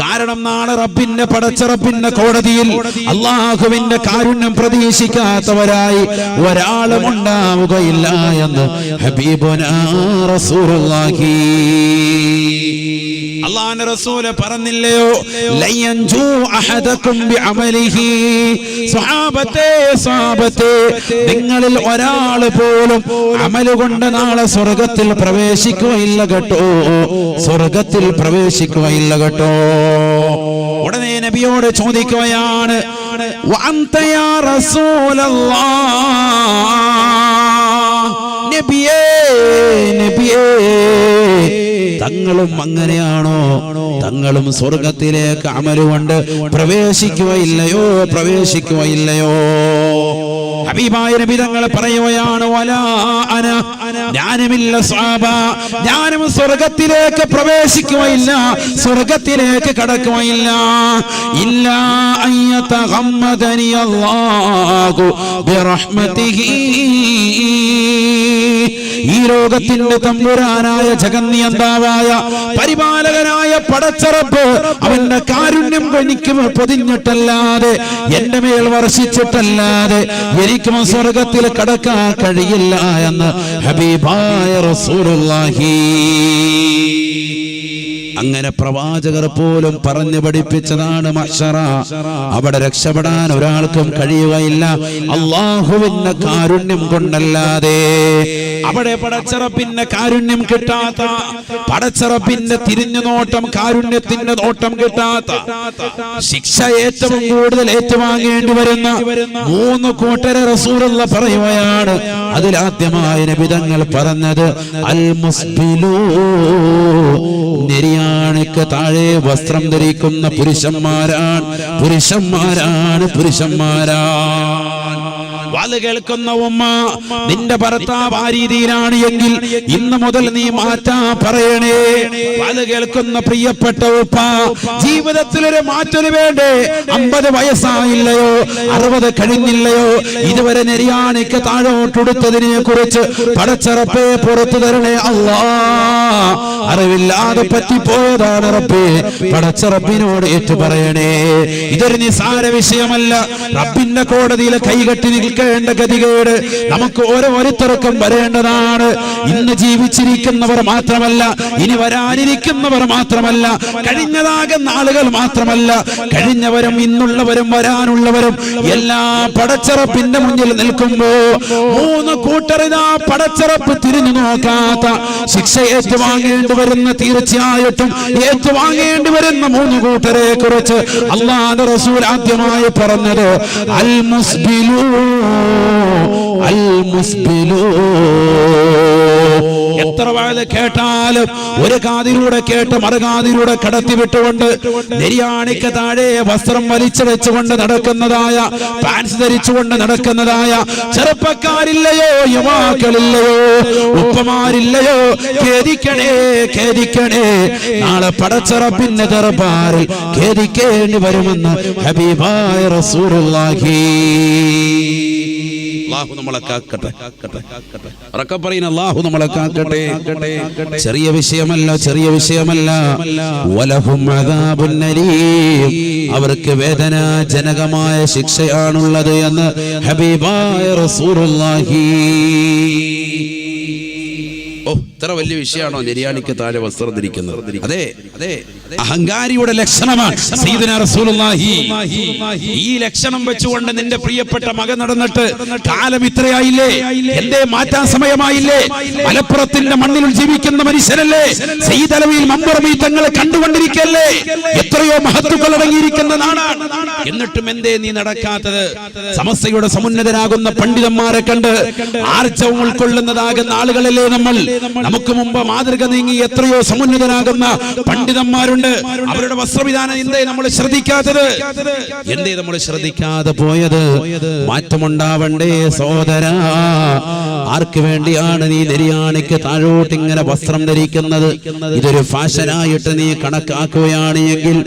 കാരണം നാളെ റബ്ബിന്റെ പടച്ചറപ്പിന്റെ കോടതിയിൽ അല്ലാഹുവിന്റെ കാരുണ്യം പ്രതീക്ഷിക്കാത്തവരായി ഒരാളും ഉണ്ടാവുകയില്ല എന്ന് ഹബീബുനാ റസൂലുള്ളാഹി. അല്ലാഹുവിന്റെ റസൂല് പറഞ്ഞില്ലയോ, ലയൻജു അഹദകും ബിഅമലിഹി. സ്വഹാബത്തെ, സ്വഹാബത്തെ, നിങ്ങളിൽ ഒരാൾ പോലും അമല് കൊണ്ട് നാളെ സ്വർഗ്ഗത്തിൽ പ്രവേശിക്കുകയില്ല കേട്ടോ, സ്വർഗ്ഗത്തിൽ പ്രവേശിക്കുകയില്ല കേട്ടോ. ഉടനെ നബിയോട് ചോദിക്കുകയാണ്, വഅൻത യാ റസൂലല്ലാഹ്, നബിയേ, നബിയേ, തങ്ങളും അങ്ങനെയാണോ? തങ്ങളും സ്വർഗത്തിലേക്ക് അമലുകൊണ്ട് പ്രവേശിക്കുകയില്ലയോ, പ്രവേശിക്കുകയില്ലയോ? ഹബീബായ നബി തങ്ങൾ പറയുകയാണ്, വലാ അന, ഞാനുമില്ല സ്വഹാബ, ഞാനും സ്വർഗത്തിലേക്ക് പ്രവേശിക്കുകയില്ല, സ്വർഗത്തിലേക്ക് കടക്കുകയില്ല. ഇല്ലാ അയ്യതഗമ്മദനി അല്ലാഹു ബിറഹ്മതിഹി, ഈ ലോകത്തിന്റെ തമ്പുരാനായ ജഗന്നിയന്താവായ പരിപാലകനായ പടച്ചറപ്പ് അവന്റെ കാരുണ്യം എനിക്ക് പൊതിഞ്ഞിട്ടല്ലാതെ, എന്റെ മേൽ വർഷിച്ചിട്ടല്ലാതെ എനിക്കും സ്വർഗത്തിൽ കടക്കാൻ കഴിയില്ല എന്ന് ഹബീബായ റസൂലുള്ളാഹി. അങ്ങനെ പ്രവാചകർ പോലും പറഞ്ഞു പഠിപ്പിച്ചതാണ് മഹ്ശറ. അവിടെ രക്ഷപ്പെടാൻ ഒരാൾക്കും കഴിയുകയില്ല അല്ലാഹുവിന്റെ കാരുണ്യം കൊണ്ടല്ലാതെ. അവിടെ പടച്ചറപ്പിന്റെ കാരുണ്യം കിട്ടാത്ത, പടച്ചറപ്പിന്റെ തിരിഞ്ഞു നോട്ടം, കാരുണ്യത്തിന്റെ നോട്ടം കിട്ടാത്ത, ശിക്ഷ ഏറ്റവും കൂടുതൽ ഏറ്റുവാങ്ങേണ്ടി വരുന്ന 3 കൂട്ടരെ റസൂലുള്ള പറയുകയാണ്. അതിലാദ്യമായി നബി തങ്ങൾ പറഞ്ഞത് അൽ മുസ്ബിലൂ, നെരിയാണിക്ക് താഴെ വസ്ത്രം ധരിക്കുന്ന പുരുഷന്മാരാണ്, പുരുഷന്മാരാണ്, പുരുഷന്മാരാണ്. വാല് കേൾക്കുന്ന ഉമ്മ, നിന്റെ ഭർത്താവ് ആ രീതിയിലാണ് എങ്കിൽ ഇന്ന് മുതൽ നീ മാറ്റാൻ പറയണേ. വാല് കേൾക്കുന്ന പ്രിയപ്പെട്ട ഉപ്പ, ജീവിതത്തിലൊരു മാറ്റം വേണ്ടേ? 50 വയസ്സായില്ലയോ, 60 കഴിഞ്ഞില്ലയോ, ഇതുവരെ നെരിയാണിക്ക് താഴോട്ടെടുത്തതിനെ കുറിച്ച് പടച്ചറപ്പേ പുറത്തു തരണേ അല്ലാ. അറിവില്ലാതെ പറ്റിപ്പോയതാണ് റബ്ബേ, പടച്ചറപ്പിനോട് ഏറ്റു പറയണേ. ഇതൊരു നിസാര വിഷയമല്ല. റബ്ബിന്റെ കോടതിയിൽ കൈകെട്ടി നിൽക്കേണ്ട ഗതികേട് നമുക്ക് ഓരോരുത്തർക്കും വരേണ്ടതാണ്. ഇന്ന് ജീവിച്ചിരിക്കുന്നവർ മാത്രമല്ല, ഇനി വരാനിരിക്കുന്നവർ മാത്രമല്ല, കഴിഞ്ഞതാകുന്ന ആളുകൾ മാത്രമല്ല, കഴിഞ്ഞവരും ഇന്നുള്ളവരും വരാനുള്ളവരും എല്ലാം പടച്ചറപ്പിന്റെ മുന്നിൽ നിൽക്കുമ്പോ 3 കൂട്ടറിതാ പടച്ചറപ്പ് തിരിഞ്ഞു നോക്കാത്ത, ശിക്ഷ ഏറ്റുവാങ്ങേണ്ടി വരുന്ന, തീർച്ചയായിട്ടും ഏറ്റുവാങ്ങേണ്ടി വരുന്ന 3 കൂട്ടരെ കുറിച്ച് അല്ലാഹുവിന്റെ റസൂൽ ആദ്യമായി പറഞ്ഞത് അൽ മുസ്ബിലൂ, അൽ മുസ്ബിലൂ. എത്ര വയത് കേട്ടാലും ഒരു കാതിലൂടെ കേട്ട് മറുകാതിലൂടെ കടത്തിവിട്ടുകൊണ്ട് നെരിയാണിക്ക് താഴെ വസ്ത്രം വലിച്ചു വെച്ചുകൊണ്ട് നടക്കുന്നതായ, പാൻസ് ധരിച്ചുകൊണ്ട് നടക്കുന്നതായ ചെറുപ്പക്കാരില്ലയോ, യുവാക്കളില്ലയോ, ഉപ്പമാരില്ലയോ? ഖേദിക്കണേ, ഖേദിക്കണേ. നാളെ പടച്ചറപ്പിന്റെ ദർബാറിൽ ഖേദിക്കേണ്ടി വരുമെന്ന് ഹബീബായ റസൂലുള്ളാഹി. അല്ലാഹു നമ്മളെ കാക്കട്ടെ, ഉറക്കെ പറയുന്ന അല്ലാഹു നമ്മളെ കാക്കട്ടെ. ചെറിയ വിഷയമല്ല, ചെറിയ വിഷയമല്ല. വലഹും അദാബുൻ അലീം, അവർക്ക് വേദനാജനകമായ ശിക്ഷയാണുള്ളത് എന്ന് ഹബീബായ റസൂലുള്ളാഹി. ഇത്ര വലിയ വിഷയമാണോ നെരിയാണിക്ക് താഴെ വസ്ത്രം ധരിക്കുന്നത്? അതെ, അതെ, അഹങ്കാരിയുടെ ലക്ഷണമാണ് സയ്യിദുനാ റസൂലുള്ളാഹി. ഈ ലക്ഷണം വെച്ചുകൊണ്ട് നിന്റെ പ്രിയപ്പെട്ട മകൻ നടന്നിട്ട് കാലം ഇത്രയായില്ലേ, എന്തേ മാറ്റാൻ സമയമായില്ലേ? മലപ്പുറത്തിന്റെ മണ്ണിൽ ജീവിക്കുന്ന മനുഷ്യരല്ലേ, സയ്യിദ് അലവിയിൽ മമ്പുറമി തങ്ങളെ കണ്ടുകൊണ്ടിരിക്കല്ലേ? എത്രയോ മഹത്തുക്കൾ അടങ്ങിയിരിക്കുന്ന നാടാണ്. എന്നിട്ടും എന്തേ നീ നടക്കാത്തത്? സമസ്തയുടെ സമുന്നതരാകുന്ന പണ്ഡിതന്മാരെ കണ്ട് ആർജവം ഉൾക്കൊള്ളുന്നതാകുന്ന ആളുകളല്ലേ നമ്മൾ. നമുക്ക് മുമ്പ് മാതൃക നീങ്ങി എത്രയോ സമുന്നതരാകുന്ന പണ്ഡിതന്മാരുണ്ട്. അവരുടെ വസ്ത്രവിധാനം എന്തേ നമ്മൾ ശ്രദ്ധിക്കാത്തത്? എന്തേ നമ്മൾ ശ്രദ്ധിക്കാതെ പോയത്? മാറ്റമുണ്ടാവണ്ടേ സഹോദരാ. ആർക്ക് വേണ്ടിയാണ് നീ നെരിയാണിക്ക് താഴോട്ട് ഇങ്ങനെ വസ്ത്രം ധരിക്കുന്നത്? ഇതൊരു ഫാഷനായിട്ട് നീ കണക്കാക്കുകയാണ് എങ്കിൽ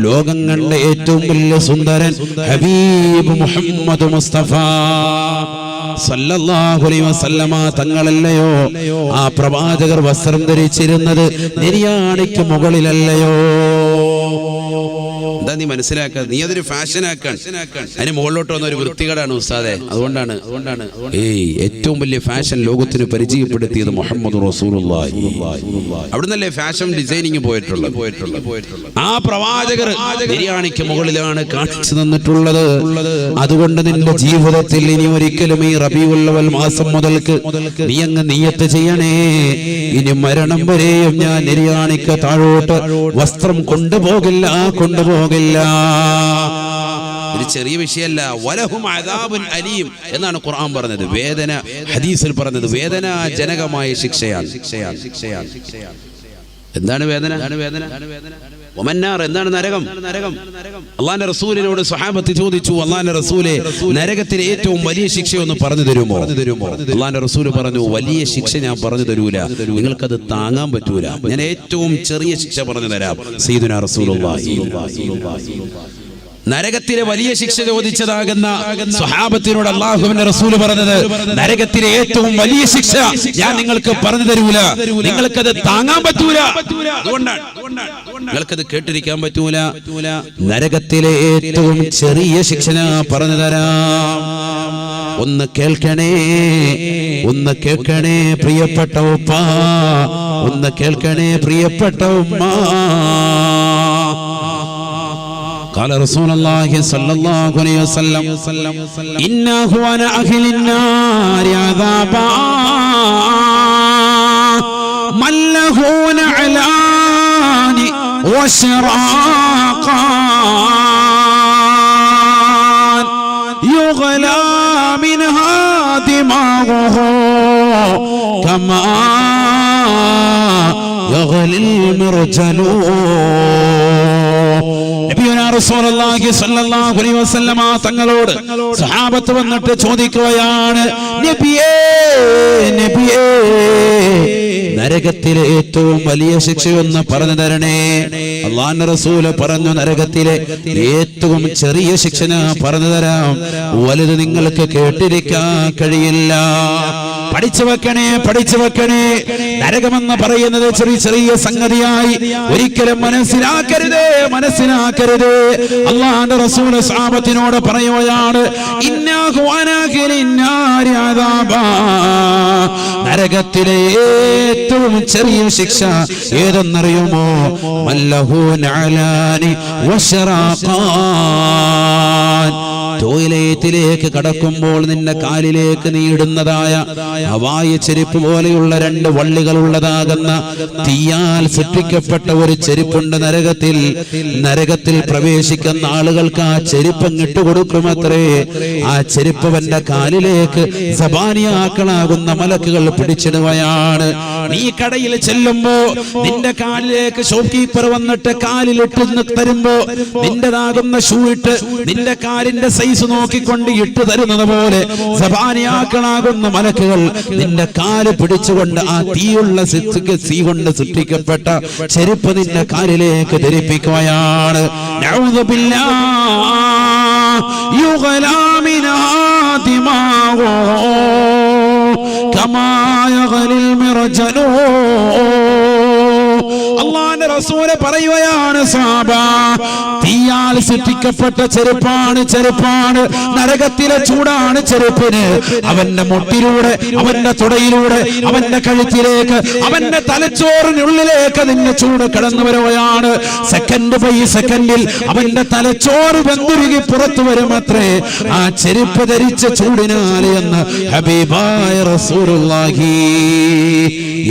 ലോകം കണ്ട ഏറ്റവും വലിയ സുന്ദരൻ ഹബീബ് മുഹമ്മദ് മുസ്തഫ സല്ലല്ലാഹു അലൈഹി വസല്ലമ തങ്ങളല്ലയോ? ആ പ്രവാചകർ വസ്ത്രം ധരിച്ചിരുന്നത് നെരിയാണിക്ക് മുകളിലല്ലയോ? എന്താ നീ മനസ്സിലാക്കുക? നീ അതൊരു ഫാഷനാക്കാൻ, അതിന് മുകളിലോട്ട് വന്ന ഒരു വൃത്തികേടാണ് ഉസ്താദെ. അതുകൊണ്ടാണ് ഏറ്റവും വലിയ ഫാഷൻ ലോകത്തിന് പരിചയപ്പെടുത്തിയത് മുഹമ്മദ് റസൂലുള്ളാഹി. അവിടുന്നല്ലേ ഫാഷൻ ഡിസൈനിങ് പോയിട്ടുള്ളത്. ആ പ്രവാചകർ നെരിയാണിക്ക് മുകളിലാണ് കാണിച്ചു തന്നിട്ടുള്ളത്. അതുകൊണ്ട് നിന്റെ ജീവിതത്തിൽ ഇനി ഒരിക്കലും ഈ റബീഉൽ അവ്വൽ മാസം മുതൽക്ക് നീ അങ്ങ് നിയ്യത്ത് ചെയ്യണേ, ഇനി മരണം വരെയും ഞാൻ നെരിയാണിക്ക് താഴോട്ട് വസ്ത്രം കൊണ്ടുപോകില്ല, കൊണ്ടുപോകില്ല. ഒരു ചെറിയ വിഷയമല്ല. വലഹും അദാബുൻ അലീം എന്നാണ് ഖുർആൻ പറഞ്ഞത്. വേദന, ഹദീസിൽ പറഞ്ഞത് വേദനാജനകമായ ശിക്ഷയാണ്. എന്താണ് വേദന? ഒമന്നാർ, എന്താണ് നരകം? അള്ളാന്റെ റസൂലിനോട് സ്വഹാബത്ത് ചോദിച്ചു, അള്ളാന്റെ റസൂലെ, നരകത്തിലെ ഏറ്റവും വലിയ ശിക്ഷ ഒന്ന് പറഞ്ഞു തരുമോ? അള്ളാന്റെ റസൂല് പറഞ്ഞു, വലിയ ശിക്ഷ ഞാൻ പറഞ്ഞു തരൂല, നിങ്ങൾക്കത് താങ്ങാൻ പറ്റൂല. ഞാൻ ഏറ്റവും ചെറിയ ശിക്ഷ പറഞ്ഞു തരാം. സയ്യിദുനാ റസൂലുള്ളാഹി. നരകത്തിലെ വലിയ ശിക്ഷ ചോദിച്ചതാകുന്ന സ്വഹാബത്തിനോട് അല്ലാഹുവിന്റെ റസൂൽ പറഞ്ഞത്, നരകത്തിലെ ഏറ്റവും വലിയ ശിക്ഷ ഞാൻ നിങ്ങൾക്ക് പറഞ്ഞു തരൂല, നിങ്ങൾക്കത് താങ്ങാൻ പറ്റൂല. അതുകൊണ്ടാണ് നിങ്ങൾക്കത് കേട്ടിരിക്കാൻ പറ്റൂല. നരകത്തിലെ ഏറ്റവും ചെറിയ ശിക്ഷ ഞാൻ പറഞ്ഞു തരാം. ഒന്ന് കേൾക്കണേ, ഒന്ന് കേൾക്കണേ പ്രിയപ്പെട്ട ഉപ്പ, ഒന്ന് കേൾക്കണേ പ്രിയപ്പെട്ട ഉമ്മ. قال رسول الله صلى الله عليه وسلم إنه أنا أهل النار عذابا من له نعلان وشراقان يغلى منها دماغه كما يغلي المرجل. തങ്ങളോട് സഹാബത്ത് വന്നിട്ട് ചോദിക്കുകയാണ്, നബിയേ, നബിയേ, നരകത്തിലെ ഏറ്റവും വലിയ ശിക്ഷയൊന്ന് പറഞ്ഞു തരണേ. അല്ലാഹുവിന്റെ റസൂല് പറഞ്ഞു, നരകത്തിലെ ഏറ്റവും ചെറിയ ശിക്ഷ പറഞ്ഞു തരാം. വലുത് നിങ്ങൾക്ക് കേട്ടിരിക്കാൻ കഴിയില്ല. പഠിച്ചു വെക്കണേ, പഠിച്ചു വെക്കണേ. നരകമെന്ന് പറയുന്നത് ചെറിയ ചെറിയ സംഗതിയായി ഒരിക്കലും മനസ്സിലാക്കരുത്, മനസ്സിലാക്കരുത്. അല്ലാഹുവിന്റെ റസൂൽ സഹാബത്തിനോട് പറയുകയാണ്, ഇന്നഹു അനാഖിലിന്നാരി അദാബാ, നരകത്തിലെ ഏറ്റവും ചെറിയ ശിക്ഷ ഏതെന്നറിയുമോ? മല്ലഹു നഅലാനി വശറാഖാൻ, ടോയ്ലറ്റിലേക്ക് കടക്കുമ്പോൾ നിന്റെ കാലിലേക്ക് നീ ഇടുന്നതായ ഹവായി ചെരുപ്പ് പോലെയുള്ള രണ്ട് വള്ളികൾ ഉള്ളതാകുന്ന തീയാൽ സൃഷ്ടിക്കപ്പെട്ട ഒരു ചെരുപ്പുണ്ട് നരകത്തിൽ. നരകത്തിൽ പ്രവേശിക്കുന്ന ആളുകൾക്ക് ആ ചെരുപ്പ് ഇട്ടുകൊടുക്കുമത്രേ. ആ ചെരുപ്പവന്റെ കാലിലേക്ക് സബാനിയാക്കളാകുന്ന മലക്കുകൾ പിടിച്ചിടുകയാണ്. നീ കടയിൽ ചെല്ലുമ്പോ നിന്റെ കാലിലേക്ക് ഷോപ്പ് കീപ്പർ വന്നിട്ട് കാലിലിട്ട് തരുമ്പോ നിന്റേതാകുന്ന ഷൂ ഇട്ട് നിന്റെ കാലിന്റെ സൈസ് നോക്കിക്കൊണ്ട് ഇട്ട് തരുന്നത് പോലെ സബാനിയാക്കളാകുന്ന മലക്കുകൾ നിന്റെ കാല് പിടിച്ചുകൊണ്ട് ആ തീയുള്ള തീ കൊണ്ട് സൃഷ്ടിക്കപ്പെട്ട ചെരുപ്പ് നിന്റെ കാലിലേക്ക് ധരിപ്പിക്കുകയാണ്. നഊദു ബില്ലാഹ് യുഗ്ലാ മിൻഹാ ദിമാഗു കമാ യഗ്ലിൽ മിർജലു. അല്ലാഹുവിന്റെ റസൂല് പറയുകയാണ്, സഹാബ, തീയാൽ സൃഷ്ടിക്കപ്പെട്ട ചെരുപ്പാണ് നരകത്തിലെ ചൂടാണ് ചെരുപ്പിന്. അവന്റെ മുട്ടിലൂടെ, അവന്റെ തുടയിലൂടെ, അവന്റെ കഴുത്തിലേക്ക്, അവന്റെ തലച്ചോറിനുള്ളിലേക്ക് നിന്റെ ചൂട് കടന്നു വരുകയാണ്. സെക്കൻഡ് ബൈ സെക്കൻഡിൽ അവന്റെ തലച്ചോറ് വെന്തുരുകി പുറത്തു വരുമത്രേ ആ ചെരുപ്പ് ധരിച്ച ചൂടിനാല് എന്ന് ഹബീബായ റസൂലുള്ളാഹി.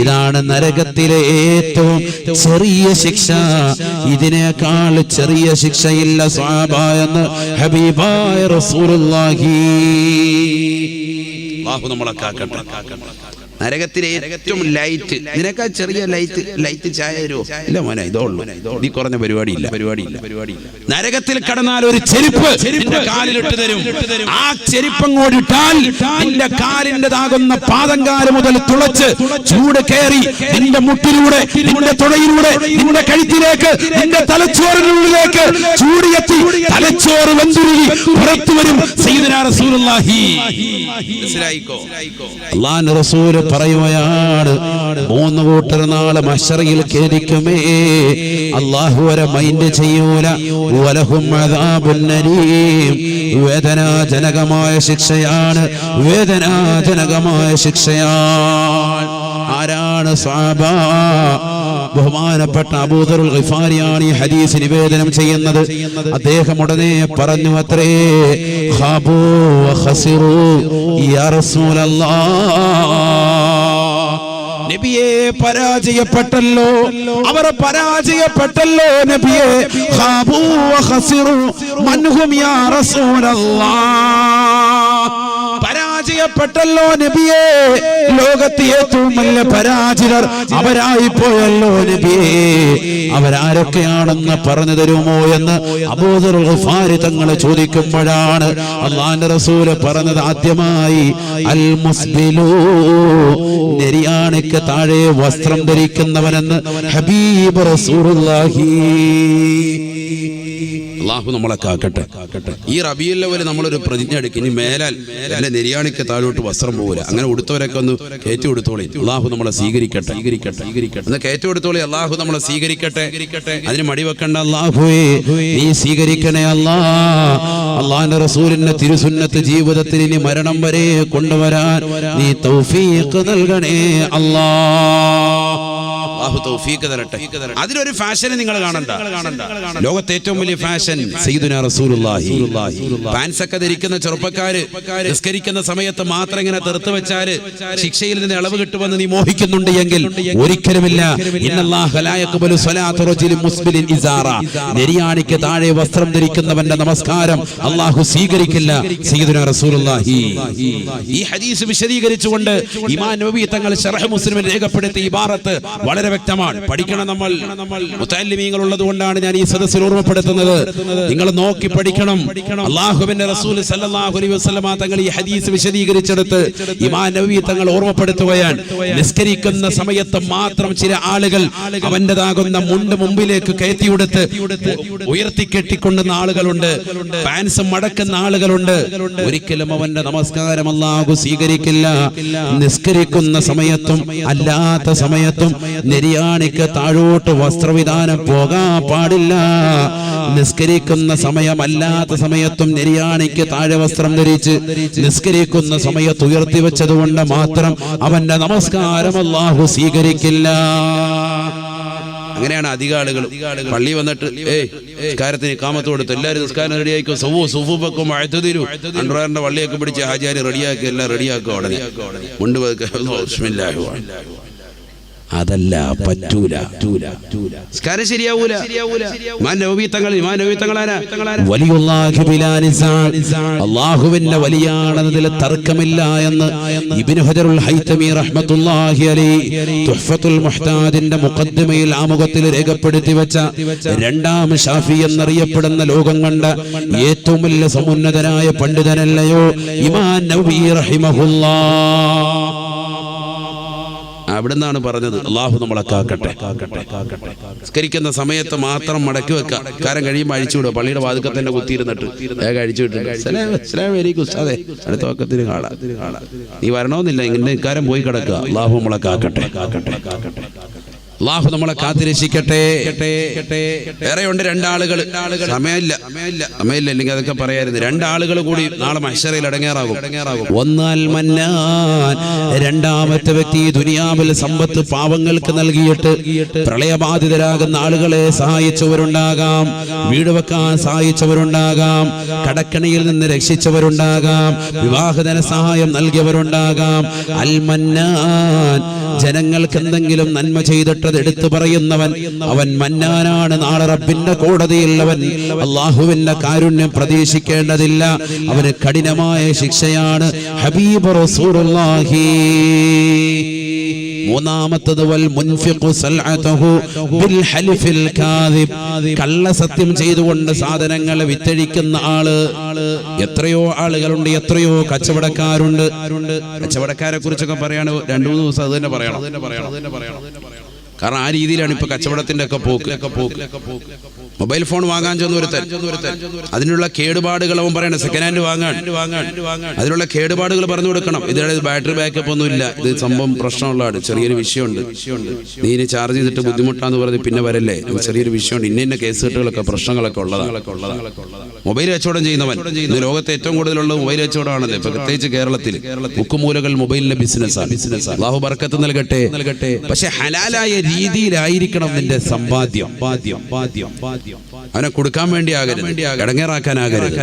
ഇതാണ് നരകത്തിലെ ഏറ്റവും ചെറിയ ശിക്ഷ. ഇതിനേക്കാൾ ചെറിയ ശിക്ഷയില്ല സ്വഹാബ എന്ന് ഹബീബായ റസൂലുള്ളാഹി. അല്ലാഹു നമ്മളെ കാക്കട്ടെ. നരകത്തിലെ ഏറ്റവും ലൈറ്റ്, നിനക്കാ ചെറിയ ലൈറ്റ് ചായ തരുമോ? ഇല്ല മോനെ, ഇതോള്ളൂ. നീ കുറഞ്ഞ പരിപാടിയില്ല. നരകത്തിൽ കടന്നാൽ ഒരു ചെരുപ്പ് നിന്റെ കാലിലിട്ട് തരും. ആ ചെരുപ്പങ്ങോട്ടിട്ടാൽ നിന്റെ കാലിൻ്റെതാകുന്ന പാദങ്കാല് മുതൽ തുളച്ച് ചൂട് കയറി നിന്റെ മുട്ടിലൂടെ, നിന്റെ തുടയിലൂടെ, നിന്റെ കഴുത്തിലേക്ക്, നിന്റെ തലച്ചോറിനുള്ളിലേക്ക് ചൂടിയെത്തി തലച്ചോറ് വെന്തുരുകി പുറത്തു വരും. സയ്യിദുനാ റസൂലുള്ളാഹി. മനസ്സിലായിക്കോ? അല്ലാഹുവിന്റെ റസൂൽ പറയുകയാണ്, 3 കൂട്ടർ നാളെ മഹ്ശറിൽ ഖേദിക്കുമേ, അല്ലാഹു വരെ മൈൻഡ് ചെയ്യൂല. വലഹും അദാബുൻ അലീം. വേദനാജനകമായ ശിക്ഷയാണ്, വേദനാജനകമായ ശിക്ഷയാണ്. ആരാണ് സ്വഹാബ? ബഹുമാനപ്പെട്ട അബൂദറുൽ ഗിഫാരിയാണ് ഈ ഹദീസ് നിവേദനം ചെയ്യുന്നത്. അദ്ദേഹം ഉടനെ പറഞ്ഞു അത്രേ, ഖാബൂ വഖസിറൂ യാ റസൂലല്ലാഹ്. നബിയെ പരാജയപ്പെട്ടല്ലോ, അവർ പരാജയപ്പെട്ടല്ലോ നബിയെ. ഖാബൂ വഖസിറൂ മൻഹും യാ റസൂലല്ലാഹ്. പരാജയപ്പെട്ടല്ലോ നബിയെ. ലോകത്തെ ഏറ്റവും വലിയ പരാജിതർ അവരായിപ്പോയല്ലോ നബിയെ. അവരാരൊക്കെയാണെന്ന് പറഞ്ഞു തരുമോ എന്ന് അബൂദറുൽ ഗിഫാരി തങ്ങൾ ചോദിക്കുമ്പോഴാണ് അല്ലാഹുവിന്റെ റസൂല് പറഞ്ഞത് ആദ്യമായി, അൽ മുസ്ബിലു, നെരിയാണിക്ക് താഴെ വസ്ത്രം ധരിക്കുന്നവനെന്ന് ഹബീബ് റസൂലുള്ളാഹി. അല്ലാഹു നമ്മളെ കാക്കട്ടെ. ഈ റബീഉൽ അവ്വൽ നമ്മളൊരു പ്രതിജ്ഞ എടുക്കും, ഇനി മേലാൽ എന്റെ നെരിയാണിക്ക് താഴോട്ട് വസ്ത്രം പോകില്ല. അങ്ങനെ ഉടുത്തവരൊക്കെ ഒന്ന് കയറ്റി കൊടുത്തോളി. അല്ലാഹു നമ്മളെ സ്വീകരിക്കട്ടെ. ഒന്ന് കയറ്റി കൊടുത്തോളി. അല്ലാഹു നമ്മളെ സ്വീകരിക്കട്ടെ. അതിന് മടിവെക്കണ്ട. അല്ലാഹുവേ നീ സ്വീകരിക്കണേ അല്ലാ. അല്ലാഹുവിന്റെ റസൂലിന്റെ തിരുസുന്നത്ത് ജീവിതത്തിൽ ഇനി മരണം വരെ കൊണ്ടുവരാൻ നീ തൗഫീഖ് നൽകണേ അല്ലാ. അല്ലാഹു തൗഫീഖ് തരട്ടെ. അതിലൊരു ഫാഷൻ നിങ്ങൾ കാണണ്ട. ലോകത്തെ ഏറ്റവും വലിയ ഫാഷൻ സയ്യിദുനാ റസൂലുള്ളാഹി. പാൻസ് ഒക്കെ ധരിക്കുന്ന ചെറുപ്പക്കാര് നിസ്കരിക്കുന്ന സമയത്ത് മാത്രം ഇങ്ങനെ തെറുത്ത് വെച്ചാല് ശിക്ഷയിൽ നിന്ന് ഇളവ് കിട്ടുമെന്ന് നീ മോഹിക്കുന്നുണ്ട് എങ്കിൽ ഒരിക്കലുമില്ല. ഇന്നല്ലാഹ ലാ യഖ്ബലു സ്വലാത്ത റജുലിൻ മുസ്ബിലിൻ ഇസാറ. നെരിയാണിക്ക് താഴെ വസ്ത്രം ധരിക്കുന്നവന്റെ നമസ്കാരം അല്ലാഹു സ്വീകരിക്കില്ല. സയ്യിദുനാ റസൂലുള്ളാഹി. ഈ ഹദീസ് വിശദീകരിച്ചുകൊണ്ട് ഇമാം നബവി തങ്ങൾ ശറഹ് മുസ്ലിമിൽ രേഖപ്പെടുത്തിയ ഇബാറത്ത് വളരെ വ്യക്തമാണ്. പഠിക്കണം. നമ്മൾ മുതഅല്ലിമീങ്ങൾ ഉള്ളതുകൊണ്ടാണ് ഞാൻ ഈ സദസ്സിൽ ഓർമ്മപ്പെടുത്തുന്നത്. നിങ്ങൾ നോക്കി പഠിക്കണം. അല്ലാഹുവിന്റെ റസൂൽ സല്ലല്ലാഹു അലൈഹി വസല്ലമ തങ്ങൾ ഈ ഹദീസ് വിശദീകരിച്ചെടുത്ത് ഇമാം നബവി തങ്ങൾ ഓർമ്മപ്പെടുത്തുകയാണ്. നിസ്കരിക്കുന്ന സമയത്ത് മാത്രം ചില ആളുകൾ അവന്റേതാകുന്ന മുണ്ട് മുമ്പിലേക്ക് കയറ്റിയെടുത്ത് ഉയർത്തി കെട്ടിക്കൊണ്ടുന്ന ആളുകളുണ്ട്, പാൻസ് മടക്കുന്ന ആളുകളുണ്ട്. ഒരിക്കലും അവന്റെ നമസ്കാരം അല്ലാഹു സ്വീകരിക്കില്ല. നിസ്കരിക്കുന്ന സമയത്തും അല്ലാത്ത സമയത്തും നെരിയാണിക്ക് താഴോട്ട് വസ്ത്രവിധാനം പോകാൻ പാടില്ല. നിസ്കരിക്കുന്ന സമയമല്ലാത്ത സമയത്തും നെരിയാണിക്ക് താഴെ വസ്ത്രം ധരിച്ച് നിസ്കരിക്കുന്ന സമയത്ത് ഉയർത്തി വെച്ചതുകൊണ്ട് മാത്രം അവന്റെ നമസ്കാരം അല്ലാഹു സ്വീകരിക്കില്ല. അങ്ങനെയാണ് അധിക ആളുകൾ പള്ളി വന്നിട്ട് നിസ്കാരത്തിന് ഇഖാമത്ത് കൊടുത്ത് എല്ലാവരും നിസ്കാരം റെഡിയാക്കോ, സുഫൂഫക്കും അഅ്തദിലു, അൻറാറിന്റെ വള്ളിയൊക്കെ പിടിച്ച് ഹാജിയാരി റെഡിയാക്കി, എല്ലാം റെഡിയാക്കുക. ഉടനെ മുണ്ട് അതല്ല, പറ്റൂല. നിസ്കാരം ശരിയാവൂല. അല്ലാഹുവിന്റെ വലിയാണെന്നതിൽ തർക്കമില്ല എന്ന് ഇബ്നു ഹജറുൽ ഹൈതമി റഹ്മത്തുള്ളാഹി അലൈഹി തുഹ്ഫത്തുൽ മുഹ്താജിന്റെ മുഖദ്ദിമയിൽ ആമുഖത്തിൽ രേഖപ്പെടുത്തി വെച്ച രണ്ടാം ഷാഫി എന്നറിയപ്പെടുന്ന ലോകം കണ്ട ഏറ്റവും വലിയ സമുന്നതനായ പണ്ഡിതനല്ലയോ ഇമാം നവവി റഹിമഹുല്ലാഹ്. അവിടുന്നാണ് പറഞ്ഞത്, അള്ളാഹു നമ്മളെ കാക്കട്ടെ. നിസ്കരിക്കുന്ന സമയത്ത് മാത്രം മടക്കി വെക്കാം, കാരം കഴിയുമ്പോൾ അഴിച്ചുവിടുക. പള്ളിയുടെ വാതുക്കത്തന്നെ കുത്തിയിരുന്നിട്ട് വേഗം അഴിച്ചു വിട്ടിട്ട് ഉസ്താദേ അടുത്ത വക്കത്തിന് കാണാം, നീ വരണമെന്നില്ല, ഇങ്ങനെ ഇക്കാരം പോയി കിടക്കുക. അള്ളാഹു നമ്മളെ കാക്കട്ടെ. അള്ളാഹു നമ്മളെ കാത്തിരക്ഷിക്കട്ടെ. വേറെയുണ്ട് രണ്ടാളുകൾ, സമയമില്ല ഇല്ലെങ്കിൽ അതൊക്കെ പറയായിരുന്നു. രണ്ടാളുകൾ കൂടി നാളെ മഹ്ശറയിൽ അടങ്ങേറാകും. ഒന്നാൽ മന്നാൻ, രണ്ടാമത്തെ വ്യക്തി ദുനിയാവിൽ സമ്പത്ത് പാവങ്ങൾക്ക് നൽകിയിട്ട് പ്രളയബാധിതരാകുന്ന ആളുകളെ സഹായിച്ചവരുണ്ടാകാം, വീട് വെക്കാൻ സഹായിച്ചവരുണ്ടാകാം, കടക്കണിയിൽ നിന്ന് രക്ഷിച്ചവരുണ്ടാകാം, വിവാഹധന സഹായം നൽകിയവരുണ്ടാകാം. അൽ മന്നാൻ, ജനങ്ങൾക്ക് എന്തെങ്കിലും നന്മ ചെയ്തിട്ട് എടുത്തു പറയുന്നവൻ, അവൻ മന്നാനാണ്. നാളെ റബ്ബിന്റെ കോടതിയിൽ അവൻ അല്ലാഹുവിന്റെ കാരുണ്യം പ്രതീക്ഷിക്കേണ്ടതില്ല, അവന് കഠിനമായ ശിക്ഷയാണ്. ഹബീബ് റസൂലുള്ളാഹി. മൂന്നാമത്തത് വൽ മുൻഫിഖു സൽഅതഹു ബിൽ ഹലിഫിൽ കാദിബ്, കള്ളസത്യം ചെയ്തുകൊണ്ട് സാധനങ്ങളെ വിറ്റഴിക്കുന്ന ആള്. എത്രയോ ആളുകളുണ്ട്, എത്രയോ കച്ചവടക്കാരുണ്ട്. കച്ചവടക്കാരെ കുറിച്ചൊക്കെ പറയാണ്, 2-3 ദിവസം അത് തന്നെ പറയണം. കാരണം ആ രീതിയിലാണ് ഇപ്പൊ കച്ചവടത്തിന്റെ ഒക്കെ പോക്ക്. മൊബൈൽ ഫോൺ വാങ്ങാൻ ചെന്നൊരുത്തൻ, അതിനുള്ള കേടുപാടുകൾ അവൻ പറയണം. സെക്കൻഡ് ഹാൻഡ് വാങ്ങാൻ അതിനുള്ള കേടുപാടുകൾ പറഞ്ഞു കൊടുക്കണം. ഇതിടെ ബാറ്ററി ബാക്കപ്പ് ഒന്നും ഇല്ല, ഇത് സംഭവം പ്രശ്നമുള്ളതാണ്, ചെറിയൊരു വിഷയമുണ്ട്, നീ ഇനി ചാർജ് ചെയ്തിട്ട് ബുദ്ധിമുട്ടാന്ന് പറഞ്ഞ് പിന്നെ വരല്ലേ, ചെറിയൊരു വിഷയമുണ്ട്, ഇന്ന കേസ് കെട്ടുകളൊക്കെ പ്രശ്നങ്ങളൊക്കെ ഉള്ളതാണ്. മൊബൈൽ കച്ചവടം ചെയ്യുന്നവൻ ഇന്ന് ലോകത്തെ ഏറ്റവും കൂടുതലുള്ള മൊബൈൽ കച്ചവടമാണല്ലോ. ഇപ്പൊ പ്രത്യേകിച്ച് കേരളത്തിൽ മുക്കുമൂലകൾ മൊബൈലിന്റെ ബിസിനസ്സാണ്. അല്ലാഹു ബർക്കത്ത് നൽകട്ടെ. പക്ഷെ ഹലാലായ രീതിയിലായിരിക്കണം നിന്റെ സമ്പാദ്യം. അവനെ കൊടുക്കാൻ വേണ്ടിയാകരുത്, ഇടങ്ങേറാക്കാനാകരുത്.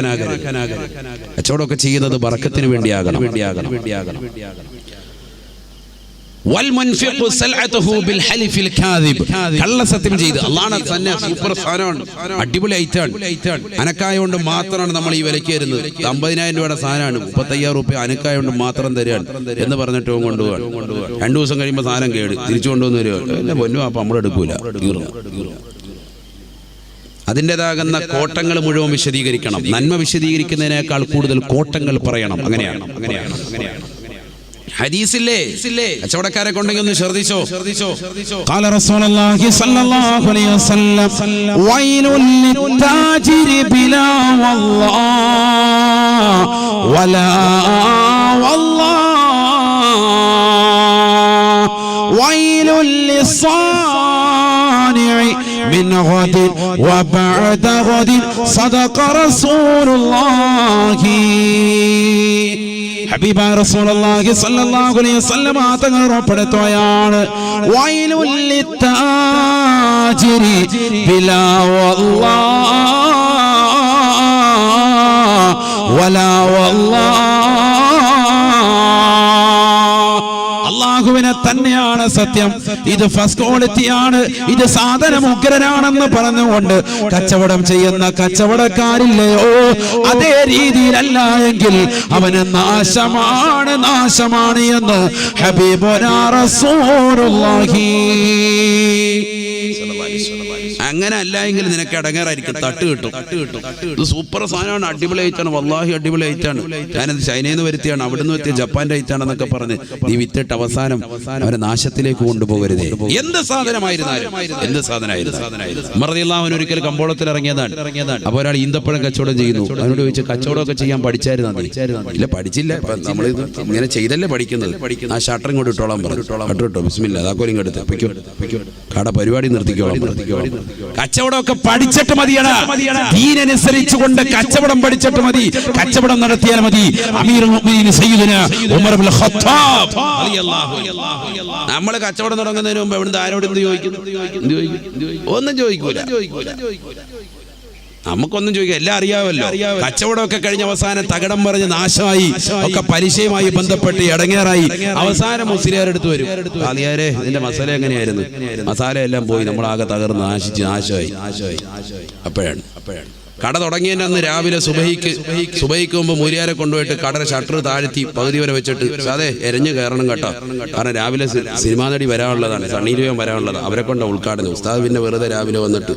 കച്ചവടമൊക്കെ ചെയ്യുന്നത് ബർക്കത്തിന് വേണ്ടിയാകണം. കള്ളസത്യം ചെയ്ത് അള്ളാഹ് തന്നെ സൂപ്പർ സാധനമാണ്, അടിപൊളി ഐറ്റാണ്. അനക്കായോണ്ട് മാത്രമാണ് നമ്മൾ ഈ വിലക്ക് തരുന്നത്. 50,000 രൂപയുടെ സാധനമാണ്, 35,000 രൂപ അനക്കായോണ്ട് മാത്രം തരാണ് എന്ന് പറഞ്ഞിട്ട് കൊണ്ടുപോകാൻ. 2 ദിവസം കഴിയുമ്പോൾ സാധനം കേട്, തിരിച്ചു കൊണ്ടുവന്ന് തരുമോ പൊന്നു, അപ്പൊ നമ്മൾ എടുക്കൂല. അതിൻ്റെതാകുന്ന കോട്ടങ്ങൾ മുഴുവൻ വിശദീകരിക്കണം. നന്മ വിശദീകരിക്കുന്നതിനേക്കാൾ കൂടുതൽ കോട്ടങ്ങൾ പറയണം. അങ്ങനെയാണ്. ഹദീസില്ലേ, കച്ചവടക്കാരെ കൊണ്ടെങ്കിൽ ഒന്ന് ശ്രദ്ധിച്ചോ. ഖാല റസൂലുള്ളാഹി സ്വല്ലല്ലാഹു അലൈഹി വസല്ലം വൈലുൽ ലിത്താജിരി ബിലാ വല്ലാഹ് വലാ വല്ലാഹ് വൈലുൽ ലിസാനിഇ من غد وبعد غد صدق رسول الله. ഹബീബ റസൂലുള്ളാഹി സ്വല്ലല്ലാഹു അലൈഹി വസല്ലം തങ്ങൾ ഉറപ്പെടുത്തുകയാണ്, വൈലുൽ ലിത്താജിരി ബിലാ വല്ലാഹ് വലാ അല്ലാഹുവിനെ തന്നെയാണ് സത്യം, ഇത് ഫസ്റ്റ് ക്വാളിറ്റിയാണ്, ഇത് സാധനം ഉഗ്രനാണെന്ന് പറഞ്ഞുകൊണ്ട് കച്ചവടം ചെയ്യുന്ന കച്ചവടക്കാരില്ലയോ, അതേ രീതിയിലല്ല എങ്കിൽ അവന് നാശമാണ് എന്ന് ഹബീബുനാ റസൂലുള്ളാഹി. അങ്ങനെ അല്ല എങ്കിൽ നിനക്ക് അടങ്ങാറായിരിക്കും, തട്ട് കിട്ടും. ഇത് സൂപ്പർ സാധനമാണ്, അടിപൊളി ഐറ്റാണ്, വല്ലാഹി അടിപൊളി ഐറ്റാണ്, ഞാനത് ചൈനയിൽ നിന്ന് വരുത്തിയാണ്, അവിടുന്ന് വരുത്തിയ ജപ്പാന്റെ ഐറ്റാണെന്നൊക്കെ പറഞ്ഞ് നീ വിറ്റിട്ട് അവസാനം അവരെ നാശത്തിലേക്ക് കൊണ്ടുപോകരുതേ. എന്ത് സാധനമായിരുന്നാലും റളിയല്ലാഹു അൻഹു ഒരിക്കൽ കമ്പോളത്തിൽ ഇറങ്ങിയതാണ്. അപ്പോൾ ഒരാൾ ഈന്തപ്പഴം കച്ചവടം ചെയ്യുന്നു. അവനോട് ചോദിച്ചു, കച്ചവടമൊക്കെ ചെയ്യാൻ പഠിച്ചായിരുന്നു? ഇല്ല, പഠിച്ചില്ല, നമ്മൾ ഇങ്ങനെ ചെയ്തല്ലേ പഠിക്കുന്നത്. ആ ഷട്ടർ ഇങ്ങോട്ട് ഇട്ടോളാൻ പറഞ്ഞു. ഷട്ടർ ഇട്ടോ, ബിസ്മില്ലാ, താക്കോൽ ഇങ്ങോട്ട് കട പരിപാടി നിർത്തിക്കോളാം. കച്ചവടമൊക്കെ പഠിച്ചിട്ട് മതിയടാ, ദീനനുസരിച്ചുകൊണ്ട് കച്ചവടം പഠിച്ചിട്ട് മതി, കച്ചവടം നടത്തിയാൽ മതി. അമീറുൽ മുഅ്മിനീൻ സയ്യിദുനാ ഉമർ ഇബ്നുൽ ഖത്താബ് റളിയല്ലാഹു അൻഹു നമ്മൾ കച്ചവടം തുടങ്ങുന്നതിന് മുമ്പ് എവിടുന്ന് ആരോട് ചോദിക്കുന്നു? ഒന്നും ചോദിക്കൂല. നമുക്കൊന്നും ചോദിക്കാം, എല്ലാം അറിയാമല്ലോ. കച്ചവടമൊക്കെ കഴിഞ്ഞ അവസാനം തകടം പറഞ്ഞ് നാശമായി, ഒക്കെ പലിശയുമായി ബന്ധപ്പെട്ട് ഇടങ്ങേറായി. അവസാനം മുസ്ലിയാരെടുത്ത് വരും, ഖാദിയാരെ ഇതിന്റെ മസാല എങ്ങനെയായിരുന്നു, മസാല എല്ലാം പോയി, നമ്മളാകെ തകർന്ന് നാശമായി. അപ്പോഴാണ് കട തുടങ്ങിയതിൻ്റെ അന്ന് രാവിലെ സുബഹിക്ക് മുമ്പ് മൂലിയാരെ കൊണ്ടുപോയിട്ട് കടയുടെ ഷട്ടർ താഴ്ത്തി പകുതി വരെ വെച്ചിട്ട് അതെ എരഞ്ഞു കയറണം കേട്ടോ, കാരണം രാവിലെ സിനിമാ നടി വരാനുള്ളതാണ്, സണ്ണീരുവൻ വരാനുള്ളത്, അവരെ കൊണ്ട് ഉദ്ഘാടനം. ഉസ്താദ് പിന്നെ വെറുതെ രാവിലെ വന്നിട്ട്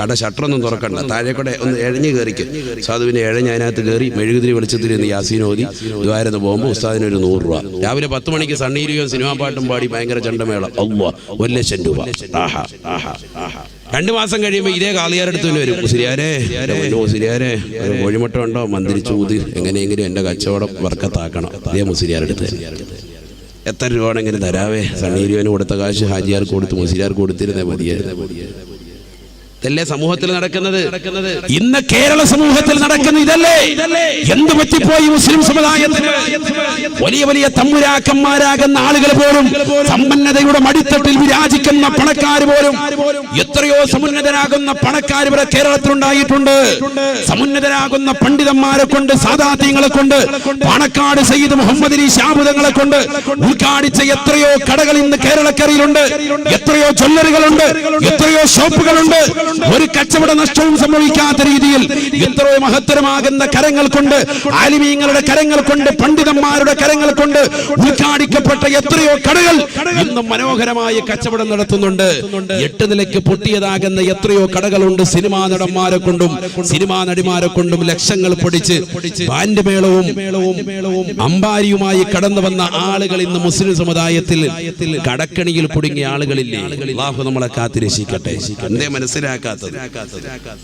കട ഷട്ടറൊന്നും തുറക്കണ്ട, താഴെക്കൂടെ ഒന്ന് എഴഞ്ഞ് കയറിക്കും. ഉസ്താദ് പിന്നെ എഴഞ്ഞ് അതിനകത്ത് കയറി മെഴുകുതിരി വെളിച്ചത്തിൽ നിന്ന് യാസീനോദി ദ്വാരന്ന് പോകുമ്പോൾ ഉസ്താദിന് ഒരു 100 രൂപ. രാവിലെ 10 മണിക്ക് സണ്ണീരുവൻ സിനിമാ പാട്ടും പാടി ഭയങ്കര ചണ്ടമേളം, 1,00,000 രൂപ. 2 മാസം കഴിയുമ്പോൾ ഇതേ ഖാദിയാരെടുത്ത് വരും, മുസ്ലിയാരെ കോഴിമുട്ട ഉണ്ടോ, മന്ത്രിച്ചൂത്, എങ്ങനെയെങ്കിലും എൻ്റെ കച്ചവടം വർക്കത്താക്കണം. അതേ മുസ്ലിയാരെടുത്ത് എത്ര രൂപ ആണെങ്കിലും തരാവേ, സണ്ണീരുവന് കൊടുത്ത കാശ് ഹാജിയാർക്ക് കൊടുത്ത് മുസ്ലിയാർക്ക് കൊടുത്തിരുന്നേ മതിയായിരുന്നു. ഇതല്ലേ സമൂഹത്തിൽ നടക്കുന്നത്? ഇന്ന് കേരള സമൂഹത്തിൽ നടക്കുന്ന ഇതല്ലേ? എന്ത് പറ്റിപ്പോയി മുസ്ലിം സമുദായത്തിന്? വലിയ വലിയ തമ്പുരാക്കന്മാരാകുന്ന ആളുകൾ പോലും, സമ്പന്നതയുടെ മടിത്തട്ടിൽ വിരാജിക്കുന്ന പണക്കാർ പോലും, എത്രയോ സമുന്നതരാകുന്ന പണക്കാർ ഇവിടെ കേരളത്തിലുണ്ടായിട്ടുണ്ട്. സമുന്നതരാകുന്ന പണ്ഡിതന്മാരെ കൊണ്ട്, സാദാത്യങ്ങളെ കൊണ്ട്, പാണക്കാട് സയ്യിദ് മുഹമ്മദ് അലി ശാബുദങ്ങളെ കൊണ്ട് ഉദ്ഘാടിച്ച എത്രയോ കടകൾ ഇന്ന് കേരളക്കരയിലുണ്ട്, എത്രയോ ജ്വല്ലറികളുണ്ട്, എത്രയോ ഷോപ്പുകളുണ്ട്. ഒരു കച്ചവട നഷ്ടവും സംഭവിക്കാത്ത രീതിയിൽ എത്രയോ മഹത്തരമാകുന്ന കരങ്ങൾ കൊണ്ട്, ആലിമീങ്ങളുടെ കരങ്ങൾ കൊണ്ട്, പണ്ഡിതന്മാരുടെ കരങ്ങൾ കൊണ്ട് ഉദ്ഘാടിക്കപ്പെട്ട എത്രയോ കടകൾ ഇന്നും മനോഹരമായ കച്ചവടം നടത്തുന്നുണ്ട്. 8 നിലയ്ക്ക് പൊട്ടിയതാകുന്ന എത്രയോ കടകളുണ്ട്. സിനിമാ നടന്മാരെ കൊണ്ടും സിനിമാ നടിമാരെ കൊണ്ടും ലക്ഷങ്ങൾ പൊടിച്ച് ബാൻഡ് മേളവും അമ്പാരിയുമായി കടന്നു വന്ന ആളുകൾ ഇന്ന് മുസ്ലിം സമുദായത്തിൽ കടക്കണിയിൽ കുടുങ്ങിയ ആളുകളില്ലേ? അല്ലാഹു നമ്മളെ കാത്തിരക്ഷിക്കട്ടെ. എന്തേ മനസ്സിലാക്കാത്തത്?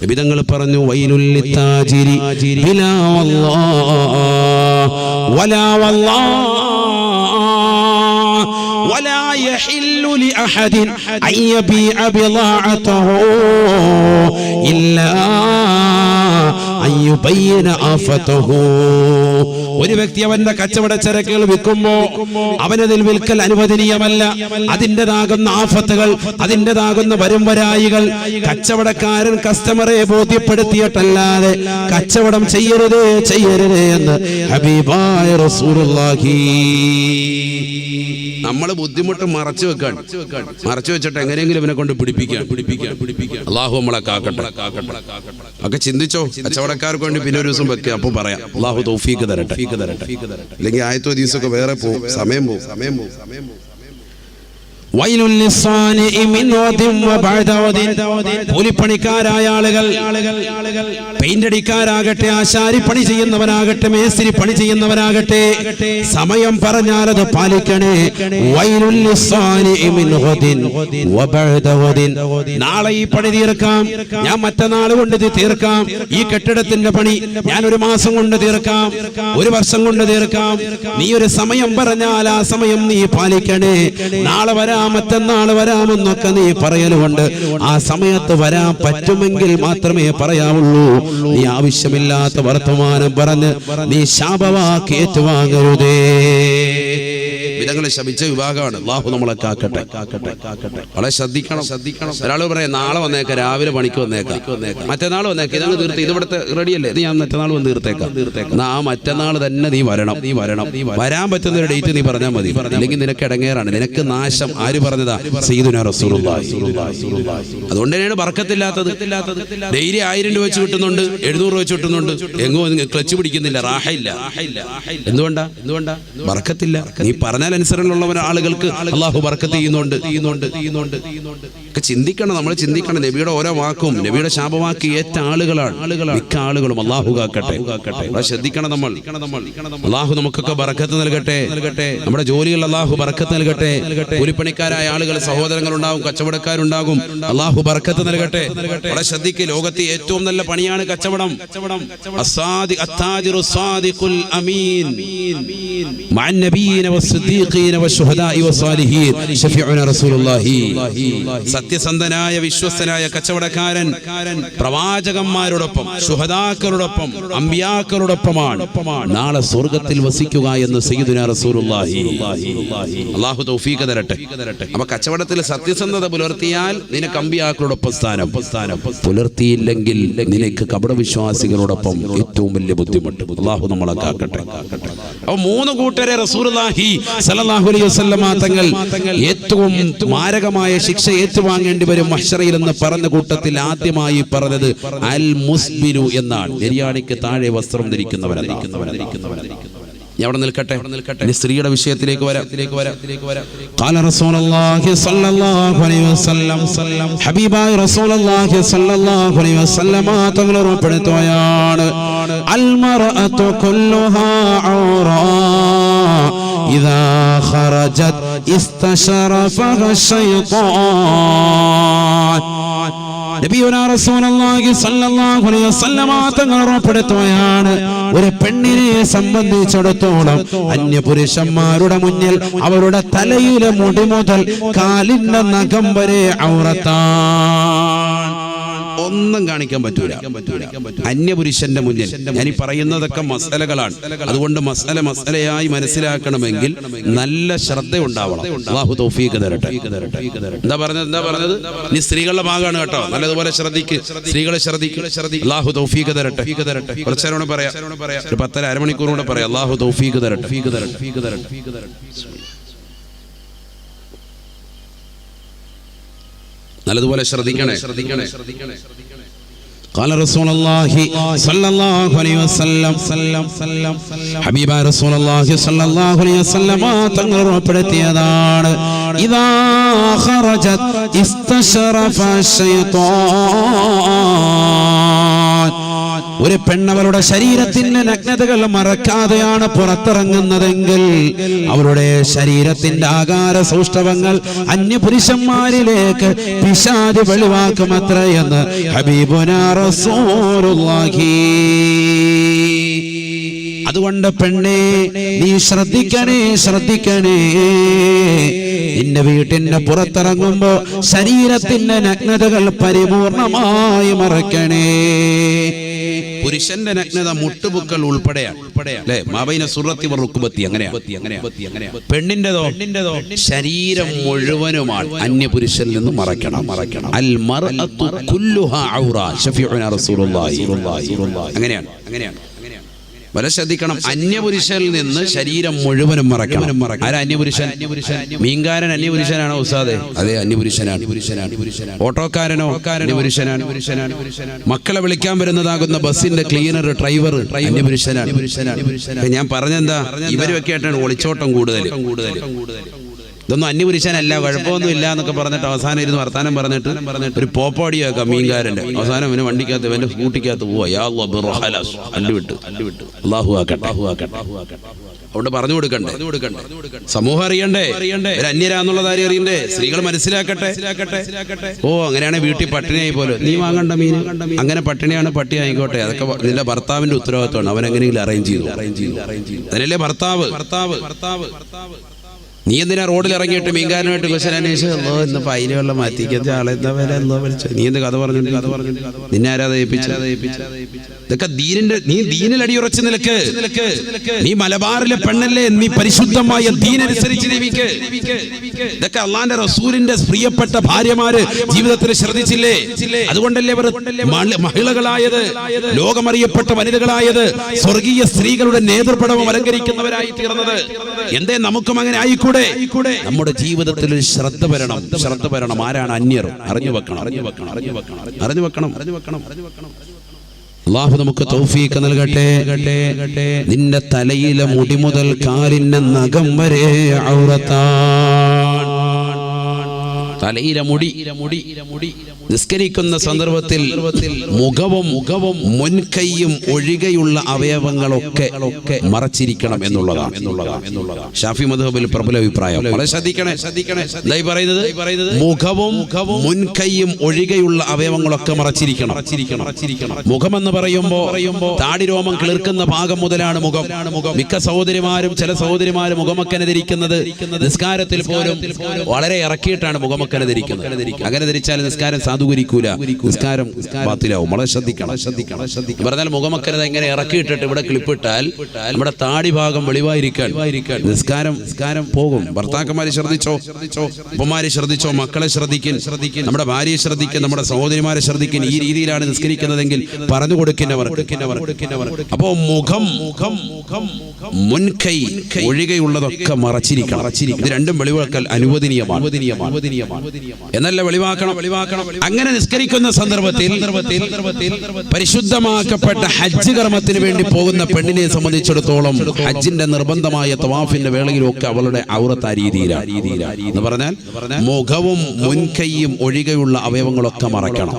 നബിതങ്ങൾ പറഞ്ഞു, വൈലുൽ ലിത്താജിരി ബിലാ വല്ലാഹ് വലാ വല്ലാഹ് വലാ യഹില്ലു ലിഅഹദിൻ അൻ യബീഅ ബിളാഅതഹു ഇല്ലാ അൻ യുബയ്യിന ആഫതഹു. ഒരു വ്യക്തി അവന്റെ കച്ചവട ചരക്കുകൾ വിൽക്കുമ്പോ അവനതിൽ വിൽക്കൽ അനുവദനീയമല്ല. അതിൻ്റെതാകുന്ന ആഫത്തുകൾ, അതിൻ്റെതാകുന്ന വരുംവരായികൾ കച്ചവടക്കാരൻ കസ്റ്റമറെ ബോധ്യപ്പെടുത്തിയിട്ടല്ലാതെ കച്ചവടം ചെയ്യരുതേ എന്ന് ഹബീബായ റസൂലുള്ളാഹി. നമ്മൾ ബുദ്ധിമുട്ട് മറച്ചു വെച്ചിട്ട് എങ്ങനെയെങ്കിലും ഇവനെ കൊണ്ട് പിടിപ്പിക്കാൻ. അള്ളാഹു നമ്മളെ കാക്കട്ടെ. ഒക്കെ ചിന്തിച്ചോ, കച്ചവടക്കാർക്ക് വേണ്ടി പിന്നെ ഒരു ദിവസം വെക്കുക, അപ്പൊ പറയാം. അള്ളാഹു തൗഫീഖ് തരട്ടെ. അല്ലെങ്കിൽ ആയത്തോ ദിവസമൊക്കെ വേറെ പോകും, സമയം പോകും. കൂലിപ്പണിക്കാരായ ആളുകൾ, പെയിന്റ് അടിക്കാരാകട്ടെ, ആശാരി പണി ചെയ്യുന്നവനാകട്ടെ, മേസ്തിരി പണി ചെയ്യുന്നവനാകട്ടെ, സമയം പറഞ്ഞാൽ അത് പാലിക്കണേ. നാളെ ഈ പണി തീർക്കാം, ഞാൻ മറ്റന്നാൾ കൊണ്ട് തീർക്കാം. ഈ കെട്ടിടത്തിന്റെ പണി ഞാൻ 1 മാസം കൊണ്ട് തീർക്കാം, 1 വർഷം കൊണ്ട് തീർക്കാം. നീ ഒരു സമയം പറഞ്ഞാൽ ആ സമയം നീ പാലിക്കണേ. നാളെ വരാം, മറ്റന്നാൾ വരാമെന്നൊക്കെ നീ പറയലുകൊണ്ട് ആ സമയത്ത് വരാൻ പറ്റുമെങ്കിൽ മാത്രമേ പറയാവുള്ളൂ. നീ ആവശ്യമില്ലാത്ത വർത്തമാനം പറഞ്ഞ് നീ ശാപവാക്കി ഏറ്റുവാങ്ങരുതേ. വിധങ്ങളെ ശപിച്ച വിഭാഗമാണ്. അല്ലാഹു നമ്മളെ കാക്കട്ടെ. വളരെ ശ്രദ്ധിക്കണം. ഒരാൾ പറയാം, നാളെ വന്നേക്കാം, രാവിലെ പണിക്ക് വന്നേക്കാം, മറ്റന്നാൾ വന്നേക്കാം, ഇതങ്ങ് തീർത്ത്, ഇത് ഇവിടുത്തെ റെഡിയല്ലേ, ഇത് ഞാൻ മറ്റന്നാൾ വന്ന് തീർത്തേക്കാം. ആ മറ്റന്നാൾ തന്നെ നീ വരണം. വരാൻ പറ്റുന്ന ഒരു ഡേറ്റ് നീ പറഞ്ഞാൽ മതി, അല്ലെങ്കിൽ നിനക്ക് ഇടങ്ങേറാണ്, നിനക്ക് നാശം. ആര് പറഞ്ഞതാ? സയ്യിദുനാ റസൂലുള്ളാഹി. അതുകൊണ്ട് തന്നെയാണ് ബർക്കത്തില്ലാത്തത്. ഡെയിലി 1000 രൂപ വെച്ച് കിട്ടുന്നുണ്ട്, 700 രൂപ വെച്ച് കിട്ടുന്നുണ്ട്, എങ്ങോ ക്ലച്ച് പിടിക്കുന്നില്ല, റാഹയില്ല. എന്തുകൊണ്ടാ? ബർക്കത്തില്ല. നീ പറഞ്ഞാൽ അനുസരണമുള്ള ആളുകൾക്ക് അല്ലാഹു ബർക്കത്ത് ചെയ്യുന്നുണ്ട്. ചിന്തിക്കണം, നമ്മൾ ചിന്തിക്കണം. നബിയുടെ ഓരോ വാക്കും, നബിയുടെ ശാപവാക്കി ഏറ്റ ആളുകളാണ് മിക്ക ആളുകളും. അല്ലാഹു കാക്കട്ടെ. ശ്രദ്ധിക്കണം നമ്മൾ. അല്ലാഹു നമുക്കൊക്കെ ബർക്കത്ത് നൽകട്ടെ. നമ്മുടെ ജോലികൾ അല്ലാഹു ബർക്കത്ത് നൽകട്ടെ. കൂലിപ്പണിക്കാരായ ആളുകൾ, സഹോദരങ്ങൾ ഉണ്ടാകും, കച്ചവടക്കാരുണ്ടാകും. അല്ലാഹു ബർക്കത്ത് നൽകട്ടെ. വളരെ ശ്രദ്ധിക്കുക. ലോകത്തെ ഏറ്റവും നല്ല പണിയാണ് കച്ചവടം. അത്താജിറു സാദിഖുൽ അമീൻ മഅൻ നബിയ്യിന വസ്സിദ്ദീഖീന വസ്സദ്ദീഖീന വശുഹദാഇ വസ്സാലിഹീൻ ശഫീഉനാ റസൂലുള്ളാഹി. സത്യസന്ധനായ വിശ്വസ്തനായ കച്ചവടക്കാരൻ പ്രവാചകന്മാരോടൊപ്പം ശുഹദാക്കളോടൊപ്പം അമ്പിയാക്കളോടൊപ്പമാണ് നാളെ സ്വർഗ്ഗത്തിൽ വസിക്കുക എന്ന് സയ്യിദുനാ റസൂലുള്ളാഹി. അല്ലാഹു തൗഫീഖ് തരട്ടെ. അപ്പോൾ കച്ചവടത്തിൽ സത്യസന്ധത പുലർത്തിയാൽ നിനക്ക് അമ്പിയാക്കളോടൊപ്പം സ്ഥാനം, പുലർത്തിയില്ലെങ്കിൽ നിനക്ക് കപടവിശ്വാസികളോടൊപ്പം ഏറ്റവും വലിയ ബുദ്ധിമുട്ട്. അല്ലാഹു നമ്മളെ കാക്കട്ടെ. അപ്പോൾ മൂന്ന് കൂട്ടരെ റസൂലുള്ളാഹി സ്വല്ലല്ലാഹു അലൈഹി വസല്ലമ തങ്ങൾ ഏറ്റവും മാരകമായ ശിക്ഷ ഏറ്റുവാങ്ങേണ്ടി വരും മഹ്ശറയിൽ എന്ന് പറഞ്ഞ കൂട്ടത്തിൽ ആദ്യമായി പറഞ്ഞത് അൽ മുസ്ബിലു എന്നാണ്. നെരിയാണിക്ക് താഴെ വസ്ത്രം ധരിക്കുന്നവരെന്നാണ്. ഞാൻ അവിടെ നിൽക്കട്ടെ. ഇനി സ്ത്രീയുടെ വിഷയത്തിലേക്ക് വരാം. ഖാല റസൂലുള്ളാഹി സ്വല്ലല്ലാഹു അലൈഹി വസല്ലം, ഹബീബായ റസൂലുള്ളാഹി സ്വല്ലല്ലാഹു അലൈഹി വസല്ലം തങ്ങൾ ഉറപ്പെടുത്തുകയാണ്, അൽ മർഅതു കുല്ലുഹാ ഔറാ ഇദാ ഖറജത് ഇസ്തശറഫഹ ശൈത്താൻ. നബിയുനാ റസൂലുള്ളാഹി സ്വല്ലല്ലാഹു അലൈഹി വസല്ലം തങ്ങൾ ഉറപ്പെടുത്തുകയാണ്, ഒരു പെണ്ണിനെ സംബന്ധിച്ചിടത്തോളം അന്യപുരുഷന്മാരുടെ മുന്നിൽ അവരുടെ തലയിലെ മുടി മുതൽ കാലിന്റെ നഖം വരെ ഔറത്താണ്. ഒന്നും കാണിക്കാൻ പറ്റൂല അന്യപുരുഷന്റെ മുന്നിൽ. ഞാൻ ഈ പറയുന്നതൊക്കെ മസലകളാണ്. അതുകൊണ്ട് മസലയായി മനസ്സിലാക്കണമെങ്കിൽ നല്ല ശ്രദ്ധ ഉണ്ടാവണം. അല്ലാഹു തൗഫീഖ് തരട്ടെ. എന്താ പറഞ്ഞത്? നീ സ്ത്രീകളുടെ ഭാഗമാണ് കേട്ടോ. നല്ലതുപോലെ ശ്രദ്ധിക്കുക. സ്ത്രീകളെ ശ്രദ്ധിക്കുക. അല്ലാഹു തൗഫീഖ് തരട്ടെ. കുറച്ചേരോട് പറയാം, ഒരു 10 അരമണിക്കൂർ കൂടെ പറയാം. അല്ലാഹു തൗഫീഖ് തരട്ടെ. നല്ലതുപോലെ ശ്രദ്ധിക്കണേ. قال رسول الله صلى الله عليه وسلم, ഹബീബ റസൂൽ അല്ലാഹി സ്വല്ലല്ലാഹു അലൈഹി വസല്ലം തങ്ങൾ ഉറപ്പെടുത്തിയതാണ്, ഇദാ ഖറജത് ഇസ്തശറഫ ശൈത്താൻ. ഒരു പെണ്ണവളുടെ ശരീരത്തിന്റെ നഗ്നതകൾ മറക്കാതെയാണ് പുറത്തിറങ്ങുന്നതെങ്കിൽ അവളുടെ ശരീരത്തിന്റെ ആകാര സൗഷ്ഠവങ്ങൾ അന്യപുരുഷന്മാരിലേക്ക് പിശാച് വെളിവാക്കുമത്രയെന്ന് ഹബീബുനാ റസൂലുള്ളാഹി. അതുകൊണ്ട് പെണ്ണേ, നീ ശ്രദ്ധിക്കണേ. നിന്റെ വീട്ടിന്റെ പുറത്തിറങ്ങുമ്പോ ശരീരത്തിന്റെ നഗ്നതകൾ പരിപൂർണമായി മറക്കണേ. പുരുഷന്റെ നഗ്നത മുട്ടുപുക്കൾ ഉൾപ്പെടെയാണ് അല്ലേ? മാബൈന സുറത്തി വറുക്കുബത്തി അങ്ങനെയാ. പെണ്ണിന്റെതോ ശരീരം മുഴുവനുമാണ് അന്യപുരുഷനിൽ നിന്ന് മറക്കണം. അൽ മർഅതു കുല്ലുഹാ ഔറാ ശഫീഉനാ റസൂലുള്ളാഹി. അങ്ങനെയാണ്. വല ശ്രദ്ധിക്കണം. അന്യപുരുഷനിൽ നിന്ന് ശരീരം മുഴുവനും മറക്കണം. ആരാ അന്യപുരുഷൻ? മീൻകാരൻ അന്യപുരുഷനാണോ ഉസ്താദേ? അതെ, അന്യപുരുഷനാണ്. ഓട്ടോക്കാരനോ അന്യപുരുഷനാണ്. മക്കളെ വിളിക്കാൻ വരുന്നതാകുന്ന ബസിന്റെ ക്ലീനർ, ഡ്രൈവർ അന്യപുരുഷനാണ്. ഞാൻ പറഞ്ഞെന്താ, ഇവരൊക്കെ ആയിട്ടാണ് ഒളിച്ചോട്ടം കൂടുതൽ. ഇതൊന്നും അന്യപുരുഷനല്ല, കുഴപ്പമൊന്നും ഇല്ല എന്നൊക്കെ പറഞ്ഞിട്ട് അവസാനം ഇരുന്ന് വർത്താനം പറഞ്ഞിട്ട് ഒരു പോപ്പാടിയൊക്കെ മീൻകാരന്റെ അവസാനം അവന് വണ്ടിക്കകത്ത് അവന്റെ സ്കൂട്ടിക്കകത്ത് പോവാ. അല്ലുവിട്ട് അല്ലാഹു ആക്കട്ടെ. അവിടെ പറഞ്ഞു കൊടുക്കണ്ടേ? സമൂഹം അറിയണ്ടേ? ഒരു അന്യരാന്നുള്ളത് ആരും അറിയണ്ടേ? സ്ത്രീകൾ മനസ്സിലാക്കട്ടെ. ഓ, അങ്ങനെയാണെങ്കിൽ വീട്ടിൽ പട്ടിണിയായി പോലെ നീ വാങ്ങണ്ട മീൻ, അങ്ങനെ പട്ടിണിയാണ്, പട്ടി ആയിക്കോട്ടെ, അതൊക്കെ നിന്റെ ഭർത്താവിന്റെ ഉത്തരവാദിത്വമാണ്. അവൻ എങ്ങനെയെങ്കിലും അറേഞ്ച് ചെയ്തു. അതിനല്ലേ ഭർത്താവ്. നീ എന്തിനാ റോഡിൽ ഇറങ്ങിയിട്ട് മീൻകാരനുമായിട്ട് ക്വസ്റ്റ്യൻ അന്വേഷിച്ചോ? ഇന്ന് പൈനുള്ള മാറ്റിക്കാത്ത ആളെ എന്താ വില എന്തോ വിളിച്ചു? നീ എന്ത് കഥ പറഞ്ഞിട്ട് നിന്നെ ആരാ ഏൽപ്പിച്ചത്? ഇതൊക്കെ നീ ദീനിൽ അടിയുറച്ച് നിൽക്ക്. നീ മലബാറിലെ പെണ്ണല്ലേ, നീ പരിശുദ്ധമായ ദീനനുസരിച്ച് ജീവിക്ക്. ഇതൊക്കെ അള്ളാന്റെ റസൂലിന്റെ പ്രിയപ്പെട്ട ഭാര്യമാര് ജീവിതത്തിൽ ശ്രദ്ധിച്ചില്ലേ? അതുകൊണ്ടല്ലേ അവർ മഹിളകളായത്, ലോകമറിയപ്പെട്ട വനിതകളായത്, സ്വർഗീയ സ്ത്രീകളുടെ നേതൃപടവും അലങ്കരിക്കുന്നവരായി തീർന്നത്. എന്തേ നമുക്കും അങ്ങനെ ആയിക്കൂടെ? നമ്മുടെ ജീവിതത്തിൽ ഒരു ശ്രദ്ധ വരണം. ആരാണ് അന്യർ? അറിഞ്ഞു വെക്കണം. അല്ലാഹു നമുക്ക് തൗഫീഖ് നൽകട്ടെ. നിന്റെ തലയിലെ മുടി മുതൽ കാലിന്റെ നഖം വരെ ഔറത്താണ്. തലയിലെ മുടി നിസ്കരിക്കുന്ന സന്ദർഭത്തിൽ മുഖവും മുൻകൈയും ഒഴികെയുള്ള അവയവങ്ങളൊക്കെ മറച്ചിരിക്കണം എന്നുള്ളതാണ് ഷാഫി മദ്ഹബിൽ പ്രബല അഭിപ്രായം. വളരെ ശ്രദ്ധിക്കണേ. എന്തായി പറയുന്നത്? മുഖവും മുൻകൈയും ഒഴികെയുള്ള അവയവങ്ങളൊക്കെ മറച്ചിരിക്കണം. മുഖമെന്ന് പറയുമ്പോ താടി രോമം കിളിർക്കുന്ന ഭാഗം മുതലാണ് മുഖം. മിക്ക സഹോദരിമാരും ചില സഹോദരിമാരും മുഖമക്കനെ ധരിക്കുന്നത് നിസ്കാരത്തിൽ പോലും വളരെ ഇറക്കിയിട്ടാണ് മുഖമക്കനെ ധരിക്കുന്നത്. അങ്ങനെ ധരിച്ചാൽ നിസ്കാരം സാധൂകരിക്കൂല, നിസ്കാരം ബാത്തിലാവും. വളരെ ശ്രദ്ധിക്കണം. പറഞ്ഞാൽ മുഖമക്കനെ ഇങ്ങനെ ഇറക്കിയിട്ടിട്ട് ഇവിടെ ക്ലിപ്പിട്ടാൽ നമ്മുടെ താടി ഭാഗം വെളിവായിരിക്കാൻ നിസ്കാരം പോകും. ഭർത്താക്കന്മാരെ ശ്രദ്ധിച്ചോ, ഉപ്പമാരെ ശ്രദ്ധിച്ചോ, മക്കളെ ശ്രദ്ധിക്കും, നമ്മുടെ ഭാര്യയെ ശ്രദ്ധിക്കും, നമ്മുടെ സഹോദരിമാരെ ശ്രദ്ധിക്കും. ഈ രീതിയിലാണ് നിസ്കരിക്കുന്നതെങ്കിൽ പറഞ്ഞു കൊടുക്കുന്നവർക്ക്. അപ്പോ മുഖം മുൻകൈ ഒഴികെയുള്ളതൊക്കെ മറച്ചിരിക്കണം. ഇത് രണ്ടും വെളിവാക്കൽ അനുവദനീയമാണ്. എന്നല്ല വെളിവാക്കണം. അങ്ങനെ നിസ്കരിക്കുന്ന സന്ദർഭത്തിൽ പരിശുദ്ധമാക്കപ്പെട്ട ഹജ്ജ് കർമ്മത്തിന് വേണ്ടി പോകുന്ന പെണ്ണിനെ സംബന്ധിച്ചിടത്തോളം ഹജ്ജിന്റെ നിർബന്ധമായ തവാഫിന്റെ വേളയിലൊക്കെ അവളുടെ ഔറത്ത് ആ രീതിയിലാണ് എന്ന് പറഞ്ഞാൽ മുഖവും മുൻകൈയും ഒഴികെയുള്ള അവയവങ്ങളൊക്കെ മറക്കണം.